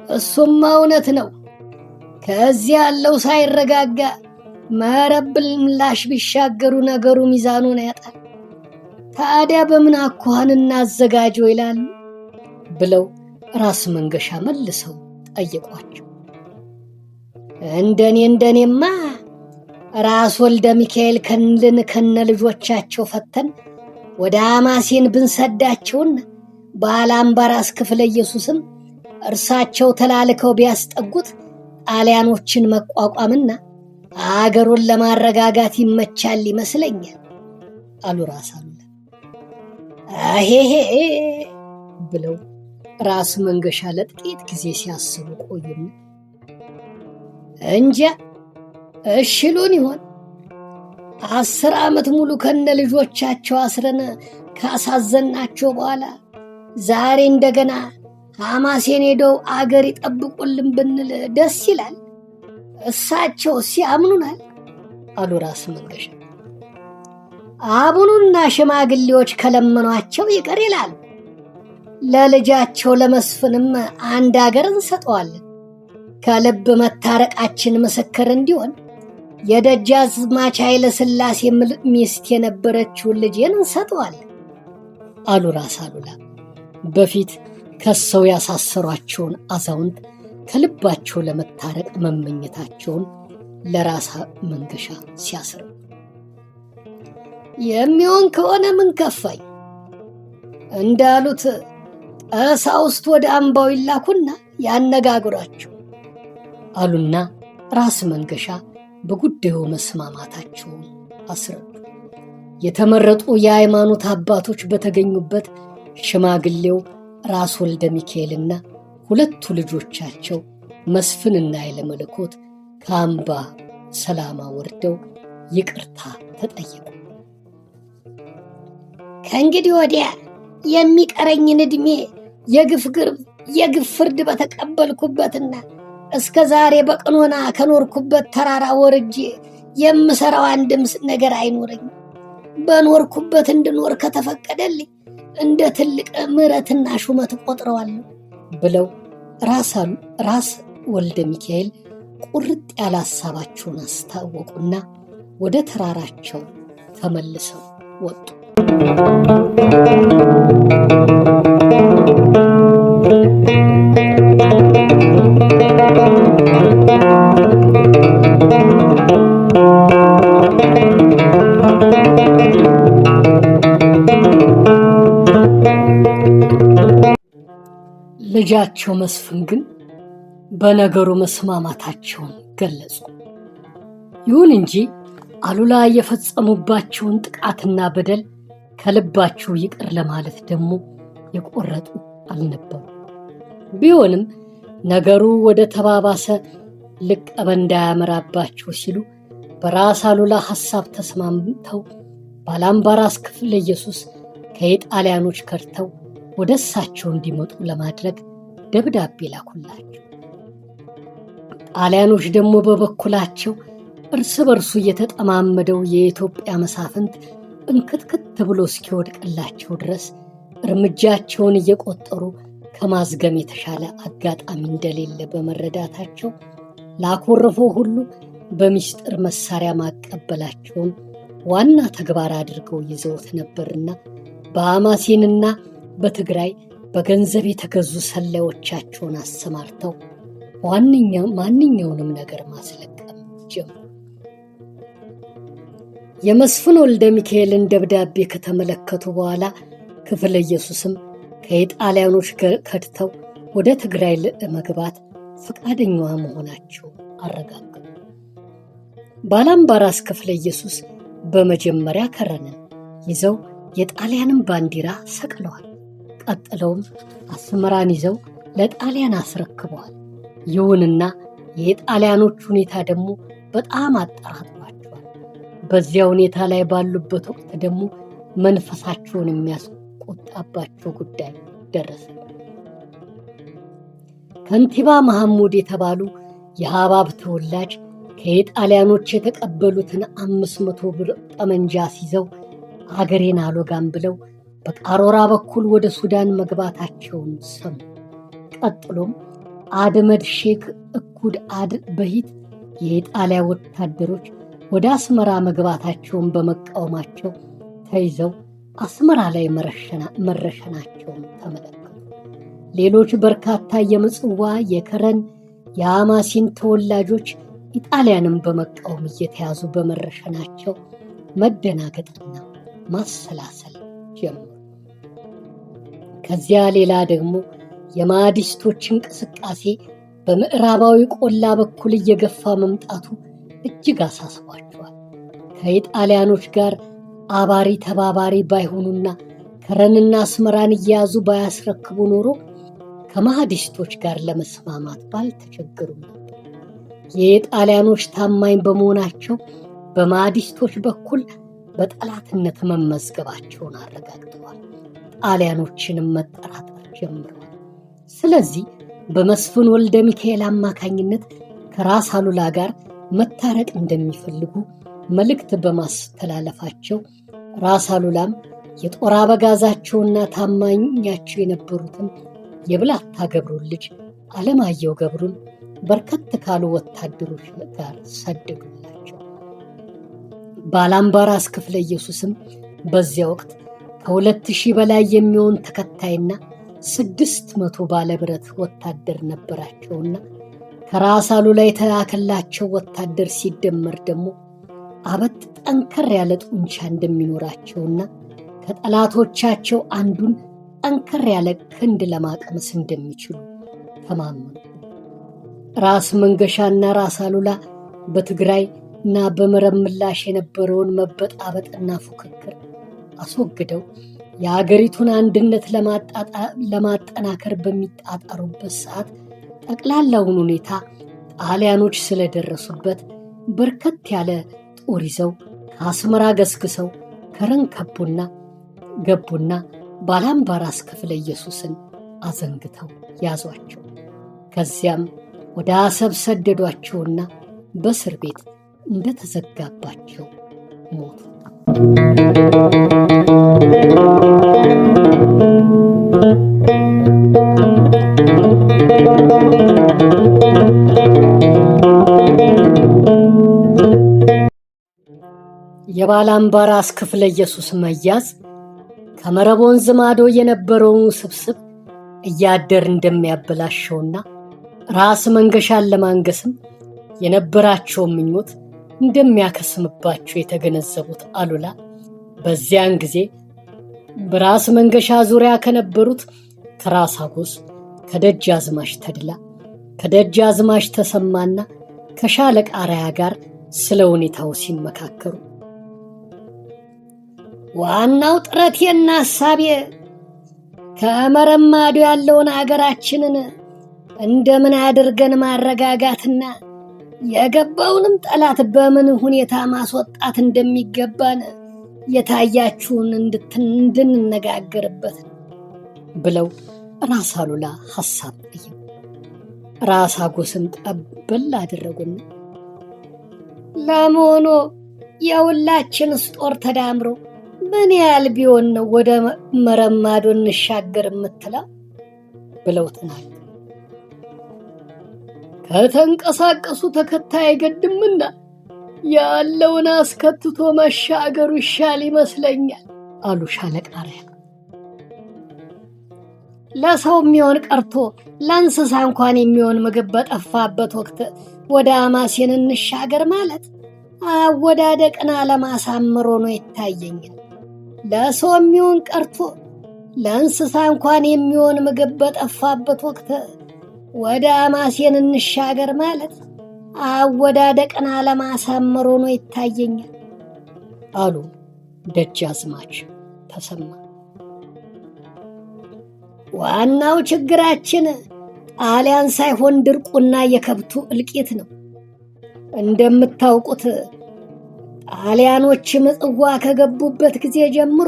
እሱማ እውነት ነው። ከዚያ ያለው ሳይረጋጋ መረብል ምላሽ ቢሻገሩ ነገሩ ሚዛኑን ያጣል። ታዲያ በምን አኳኋን እናዘጋጀው ይላሉ ብለው ራስ መንገሻ መልሰው ጠየቋቸው። እንደኔማ ራስ ወልደ ሚካኤል ከነ ልጆቻቸው ፈተን ወደ አማሴን ብንሰዳቸውና ባላምባራስ ክፍለ ኢየሱስም እርሳቸው ተላልከው ቢያስጠጉት ጣሊያኖችን መቋቋምና አገሩን ለማረጋጋት ይመቻል ይመስለኛል አሉ ራስ አሉላ። አሄሄ ብለው ራስ መንገሻ ለጥቂት ጊዜ ሲያስቡ ቆዩና እንጃ እሽሉን ይሆን 10 ዓመት ሙሉ ከነ ልጆቻቸው አስረን ካሳዘናቸው በኋላ ዛሬ እንደገና አማሴን ሄደው አገር ይጠብቁልን ብንል ደስ ይላል? እሳቸው ሲያምኑናል አሉ ራስ መንገሻ። አቡኑና ሽማግሌዎች ከለመኗቸው ይቀር ይላሉ። ለልጃቸው ለመስፍንም አንድ አገር እንሰጠዋለን። ከልብ መታረቃችን ምስክር እንዲሆን የደጃዝማች ኃይለ ሥላሴ ሚስት የነበረችውን ልጄን እንሰጠዋለን አሉ ራስ አሉላ። በፊት ከሰው ያሳሰሯቸውን አዛውንት ከልባቸው ለመታረቅ መመኘታቸውን ለራስ መንገሻ ሲያስረዱ የሚሆን ከሆነ ምን ከፋኝ እንዳሉት ቀሳውስት ወደ አምባው ይላኩና ያነጋግሯቸው አሉና ራስ መንገሻ በጉዳዩ መስማማታቸውን አስረዱ። የተመረጡ የሃይማኖት አባቶች በተገኙበት ሽማግሌው ራስ ወልደ ሚካኤልና 2 ልጆቻቸው መስፍንና ኃይለ መለኮት ከአምባ ሰላማ ወርደው ይቅርታ ተጠየቁ። ከእንግዲህ ወዲያ የሚቀረኝን ዕድሜ የግፍ ፍርድ በተቀበልኩበትና እስከ ዛሬ በቀኖና ከኖርኩበት ተራራ ወርጄ የምሰራው አንድም ነገር አይኖረኝ። በኖርኩበት እንድኖር ከተፈቀደልኝ እንደ ትልቅ ምሕረትና ሹመት ቆጥረዋለሁ ብለው ራስ ወልደ ሚካኤል ቁርጥ ያለ ሐሳባቸውን አስታወቁና ወደ ተራራቸው ተመልሰው ወጡ። ልጃቸው መስፍን ግን በነገሩ መስማማታቸውን ገለጹ። ይሁን እንጂ አሉላ የፈጸሙባቸውን ጥቃትና በደል ከልባቸው ይቅር ለማለት ደግሞ የቆረጡ አልነበሩ። ቢሆንም ነገሩ ወደ ተባባሰ ልቀበ እንዳያመራባቸው ሲሉ በራስ አሉላ ሐሳብ ተስማምተው ባላምባራስ ክፍለ ኢየሱስ ከኢጣሊያኖች ከድተው ወደ እሳቸው እንዲመጡ ለማድረግ ደብዳቤ ላኩላቸው። ጣሊያኖች ደግሞ በበኩላቸው እርስ በርሱ የተጠማመደው የኢትዮጵያ መሳፍንት እንክትክት ብሎ እስኪወድቅላቸው ድረስ እርምጃቸውን እየቆጠሩ ከማዝገም የተሻለ አጋጣሚ እንደሌለ በመረዳታቸው ላኮረፈው ሁሉ በሚስጥር መሳሪያ ማቀበላቸውን ዋና ተግባር አድርገው ይዘውት ነበርና በአማሴንና በትግራይ በገንዘብ የተገዙ ሰላዮቻቸውን አሰማርተው ማንኛውንም ነገር ማስለቀም ጀመሩ። የመስፍን ወልደ ሚካኤልን ደብዳቤ ከተመለከቱ በኋላ ክፍለ ኢየሱስም ከኢጣሊያኖች ከድተው ወደ ትግራይ ለመግባት ፈቃደኛዋ መሆናቸው አረጋገጡ። ባላምባራስ ክፍለ ኢየሱስ በመጀመሪያ ከረንን ይዘው የጣሊያንን ባንዲራ ሰቅለዋል። ቀጥለውም አስመራን ይዘው ለጣሊያን አስረክበዋል። ይሁንና የጣሊያኖች ሁኔታ ደግሞ በጣም አጠራጥሯቸዋል። በዚያ ሁኔታ ላይ ባሉበት ወቅት ደግሞ መንፈሳቸውን የሚያስቆጣባቸው ጉዳይ ደረሰ። ከንቲባ መሐሙድ የተባሉ የሐባብ ተወላጅ ከኢጣሊያኖች የተቀበሉትን 500 ብር ጠመንጃ ሲይዘው አገሬን አልወጋም ብለው በቃሮራ በኩል ወደ ሱዳን መግባታቸውን ሰሙ። ቀጥሎም አድመድ ሼክ እኩድ አድ በሂት የኢጣሊያ ወታደሮች ወደ አስመራ መግባታቸውን በመቃወማቸው ተይዘው አስመራ ላይ መረሸናቸውን ተመለከቱ። ሌሎች በርካታ የምጽዋ፣ የከረን፣ የአማሲን ተወላጆች ኢጣሊያንም በመቃወም እየተያዙ በመረሸናቸው መደናገጥና ማሰላሰል ጀመሩ። ከዚያ ሌላ ደግሞ የማዲስቶች እንቅስቃሴ በምዕራባዊ ቆላ በኩል እየገፋ መምጣቱ እጅግ አሳስቧቸዋል። ከኢጣሊያኖች ጋር አባሪ ተባባሪ ባይሆኑና ከረንና አስመራን እየያዙ ባያስረክቡ ኖሮ ከማዲስቶች ጋር ለመስማማት ባልተቸገሩ ነበር። የጣሊያኖች ታማኝ በመሆናቸው በማዲስቶች በኩል በጠላትነት መመዝገባቸውን አረጋግጠዋል። ጣሊያኖችንም መጠራጠር ጀምረዋል። ስለዚህ በመስፍን ወልደ ሚካኤል አማካኝነት ከራስ አሉላ ጋር መታረቅ እንደሚፈልጉ መልእክት በማስተላለፋቸው ራስ አሉላም የጦር አበጋዛቸውና ታማኛቸው የነበሩትን የብላታ ገብሩን ልጅ አለማየሁ ገብሩን በርከት ካሉ ወታደሮች ጋር ሰደዱላቸው። ባላምባራስ ክፍለ ኢየሱስም በዚያ ወቅት ከ2000 በላይ የሚሆን ተከታይና 600 ባለብረት ወታደር ነበራቸውና ከራስ አሉላ የተላከላቸው ወታደር ሲደመር ደግሞ አበት ጠንከር ያለ ጡንቻ እንደሚኖራቸውና ከጠላቶቻቸው አንዱን ጠንከር ያለ ክንድ ለማቀመስ እንደሚችሉ ተማመኑ። ራስ መንገሻና ራስ አሉላ በትግራይ እና በመረብ ምላሽ የነበረውን መበጣበጥና ፉክክር አስወግደው የአገሪቱን አንድነት ለማጠናከር በሚጣጣሩበት ሰዓት ጠቅላላውን ሁኔታ ጣሊያኖች ስለደረሱበት በርከት ያለ ጦር ይዘው ከአስመራ ገስግሰው ከረን ገቡና ባላምባራስ ክፍለ ኢየሱስን አዘንግተው ያዟቸው። ከዚያም ወደ አሰብ ሰደዷቸውና በእስር ቤት እንደተዘጋባቸው ሞቱ። የባላምባራስ ክፍለ ኢየሱስ መያዝ ከመረብ ወንዝ ማዶ የነበረውን ስብስብ እያደር እንደሚያበላሸውና ራስ መንገሻን ለማንገስም የነበራቸውን ምኞት እንደሚያከስምባቸው የተገነዘቡት አሉላ በዚያን ጊዜ በራስ መንገሻ ዙሪያ ከነበሩት ከራስ አጎስ፣ ከደጃዝማች ተድላ፣ ከደጃዝማች ተሰማና ከሻለቃ አርአያ ጋር ስለ ሁኔታው ሲመካከሩ ዋናው ጥረቴና ሐሳቤ ከመረብ ማዶ ያለውን አገራችንን እንደምን አድርገን ማረጋጋትና የገባውንም ጠላት በምን ሁኔታ ማስወጣት እንደሚገባን የታያችሁን እንድንነጋገርበት ብለው ራስ አሉላ ሐሳብ ጠየቁ። ራስ አጎስም ቀበል አደረጉና ለመሆኑ የሁላችንስ ጦር ተዳምሮ ምን ያህል ቢሆን ነው ወደ መረብ ማዶ እንሻገር የምትለው ብለው ተናገሩ። ከተንቀሳቀሱ ተከታይ አይገድምና ያለውን አስከትቶ መሻገሩ ይሻል ይመስለኛል አሉ ሻለቃ አርአያ። ለሰው የሚሆን ቀርቶ ለእንስሳ እንኳን የሚሆን ምግብ በጠፋበት ወቅት ወደ አማሴን እንሻገር ማለት አወዳደቅን አለማሳምሮ ነው ይታየኛል። ለሰው የሚሆን ቀርቶ ለእንስሳ እንኳን የሚሆን ምግብ በጠፋበት ወቅት ወደ አማሴን እንሻገር ማለት አወዳደቅን አለማሳምሮ ነው ይታየኛል አሉ ደጃዝማች ተሰማ። ዋናው ችግራችን ጣሊያን ሳይሆን ድርቁና የከብቱ እልቂት ነው። እንደምታውቁት ጣሊያኖች ምጽዋ ከገቡበት ጊዜ ጀምሮ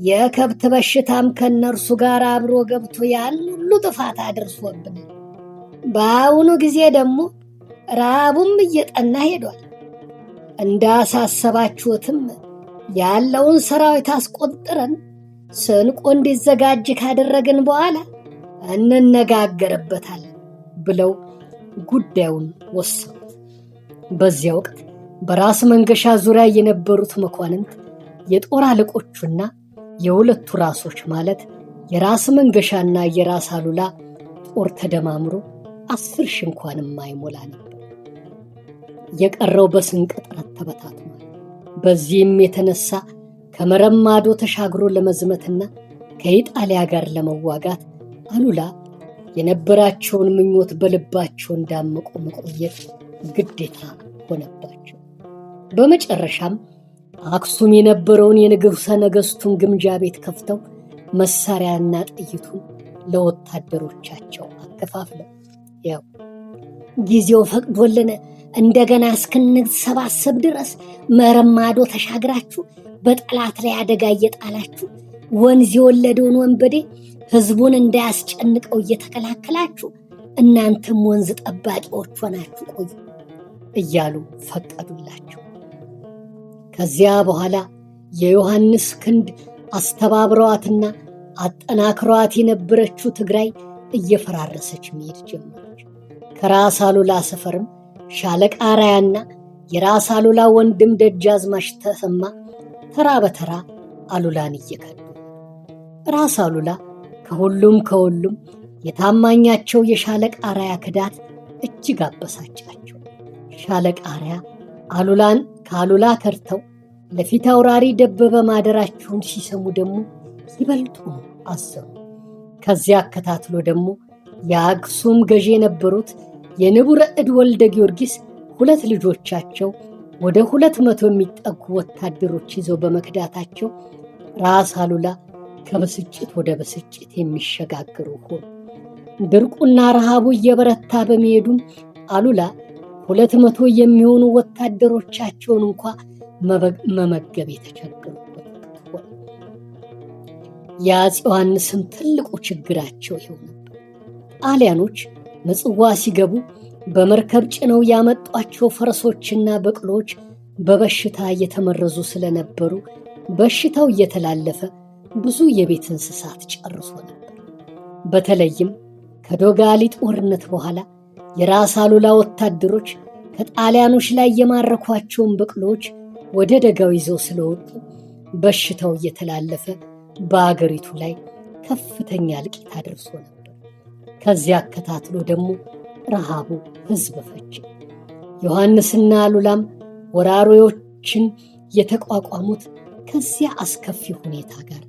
የከብት በሽታም ከነርሱ ጋር አብሮ ገብቶ ያን ሁሉ ጥፋት አድርሶብናል። በአሁኑ ጊዜ ደግሞ ረሃቡም እየጠና ሄዷል። እንዳሳሰባችሁትም ያለውን ሰራዊት አስቆጥረን ስንቁ እንዲዘጋጅ ካደረግን በኋላ እንነጋገርበታለን ብለው ጉዳዩን ወሰኑት። በዚያ ወቅት በራስ መንገሻ ዙሪያ የነበሩት መኳንንት የጦር አለቆቹና የሁለቱ ራሶች ማለት የራስ መንገሻና የራስ አሉላ ጦር ተደማምሮ 10 ሺህ እንኳን የማይሞላ ነበር። የቀረው በስንቅ እጥረት ተበታትኗል። በዚህም የተነሳ ከመረብ ማዶ ተሻግሮ ለመዝመትና ከኢጣሊያ ጋር ለመዋጋት አሉላ የነበራቸውን ምኞት በልባቸው እንዳመቁ መቆየት ግዴታ ሆነባቸው። በመጨረሻም አክሱም የነበረውን የንጉሠ ነገሥቱን ግምጃ ቤት ከፍተው መሳሪያና ጥይቱን ለወታደሮቻቸው አከፋፍለው ያው ጊዜው ፈቅዶልን እንደገና እስክንሰባሰብ ድረስ መረብ ማዶ ተሻግራችሁ በጠላት ላይ አደጋ እየጣላችሁ ወንዝ የወለደውን ወንበዴ ሕዝቡን እንዳያስጨንቀው እየተከላከላችሁ እናንተም ወንዝ ጠባቂዎች ሆናችሁ ቆዩ እያሉ ፈቀዱላቸው። ከዚያ በኋላ የዮሐንስ ክንድ አስተባብረዋትና አጠናክሯት የነበረችው ትግራይ እየፈራረሰች መሄድ ጀመረች። ከራስ አሉላ ሰፈርም ሻለቃ አርአያና የራስ አሉላ ወንድም ደጃዝማች ተሰማ ተራ በተራ አሉላን እየከዱ ራስ አሉላ ከሁሉም የታማኛቸው የሻለቃ አርአያ ክዳት እጅግ አበሳጫቸው። ሻለቃ አርአያ አሉላን ከአሉላ ከርተው ለፊት አውራሪ ደበበ ማደራቸውን ሲሰሙ ደግሞ ይበልጡ አዘኑ። ከዚያ አከታትሎ ደግሞ የአክሱም ገዢ የነበሩት የንቡረ እድ ወልደ ጊዮርጊስ 2 ልጆቻቸው ወደ 200 የሚጠጉ ወታደሮች ይዘው በመክዳታቸው ራስ አሉላ ከብስጭት ወደ ብስጭት የሚሸጋገሩ ሆኑ። ድርቁና ረሃቡ እየበረታ በመሄዱም አሉላ 200 የሚሆኑ ወታደሮቻቸውን እንኳ መመገብ የተቸገሩበት ሆነ። የአፄ ዮሐንስም ትልቁ ችግራቸው ይኸው ነበር። ጣሊያኖች ምጽዋ ሲገቡ በመርከብ ጭነው ያመጧቸው ፈረሶችና በቅሎች በበሽታ እየተመረዙ ስለነበሩ በሽታው እየተላለፈ ብዙ የቤት እንስሳት ጨርሶ ነበር። በተለይም ከዶጋሊ ጦርነት በኋላ የራስ አሉላ ወታደሮች ከጣሊያኖች ላይ የማረኳቸውን በቅሎች ወደ ደጋው ይዘው ስለወጡ በሽታው እየተላለፈ በአገሪቱ ላይ ከፍተኛ እልቂት አድርሶ ነበር። ከዚያ አከታትሎ ደግሞ ረሃቡ ሕዝብ ፈጀ። ዮሐንስና አሉላም ወራሪዎችን የተቋቋሙት ከዚያ አስከፊ ሁኔታ ጋር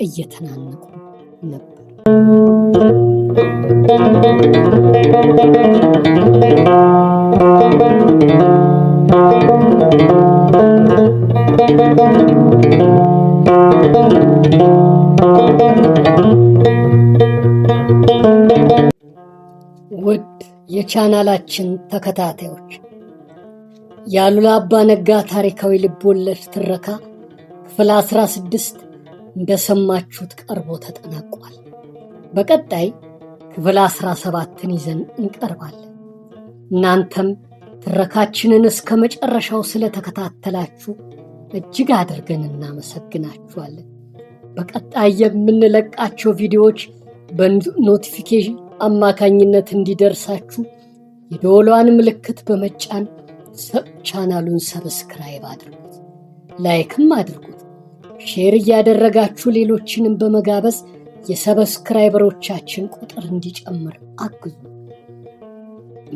እየተናነቁ ነበር። ውድ የቻናላችን ተከታታዮች የአሉላ አባ ነጋ ታሪካዊ ልቦለድ ትረካ ክፍል 16 እንደሰማችሁት ቀርቦ ተጠናቋል። በቀጣይ ክፍል 17ን ይዘን እንቀርባለን። እናንተም ትረካችንን እስከ መጨረሻው ስለተከታተላችሁ እጅግ አድርገን እናመሰግናችኋለን። በቀጣይ የምንለቃቸው ቪዲዮዎች በኖቲፊኬሽን አማካኝነት እንዲደርሳችሁ የደወሏን ምልክት በመጫን ቻናሉን ሰብስክራይብ አድርጉት፣ ላይክም አድርጉት። ሼር እያደረጋችሁ ሌሎችንም በመጋበዝ የሰብስክራይበሮቻችን ቁጥር እንዲጨምር አግዙ።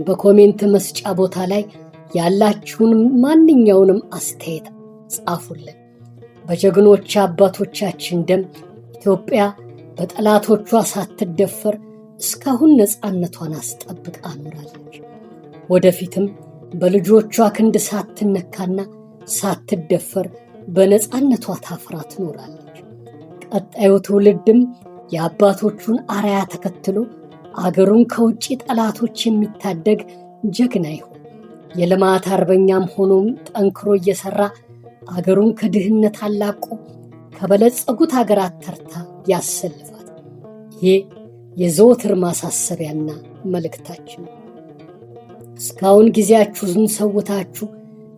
በኮሜንት መስጫ ቦታ ላይ ያላችሁን ማንኛውንም አስተያየት ጻፉልን። በጀግኖች አባቶቻችን ደም ኢትዮጵያ በጠላቶቿ ሳትደፈር እስካሁን ነፃነቷን አስጠብቃ ኖራለች። ወደፊትም በልጆቿ ክንድ ሳትነካና ሳትደፈር በነፃነቷ ታፍራ ትኖራለች። ቀጣዩ ትውልድም የአባቶቹን አርአያ ተከትሎ አገሩን ከውጭ ጠላቶች የሚታደግ ጀግና ይሁን። የልማት አርበኛም ሆኖም ጠንክሮ እየሰራ አገሩን ከድህነት አላቆ ከበለጸጉት አገራት ተርታ ያሰልፋት። ይሄ የዘወትር ማሳሰቢያና መልእክታችን። እስካሁን ጊዜያችሁን ሰውታችሁ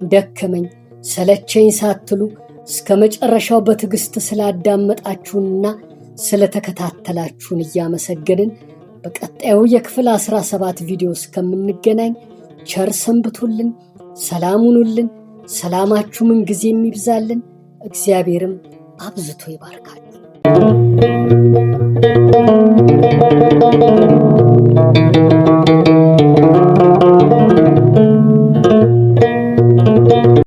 ደከመኝ ሰለቸኝ ሳትሉ እስከ መጨረሻው በትዕግስት ስላዳመጣችሁንና ስለተከታተላችሁን እያመሰገንን በቀጣዩ የክፍል 17 ቪዲዮ እስከምንገናኝ ቸር ሰንብቱልን፣ ሰላም ሁኑልን። ሰላማችሁ ምን ጊዜ የሚብዛልን፣ እግዚአብሔርም አብዝቶ ይባርካችሁ።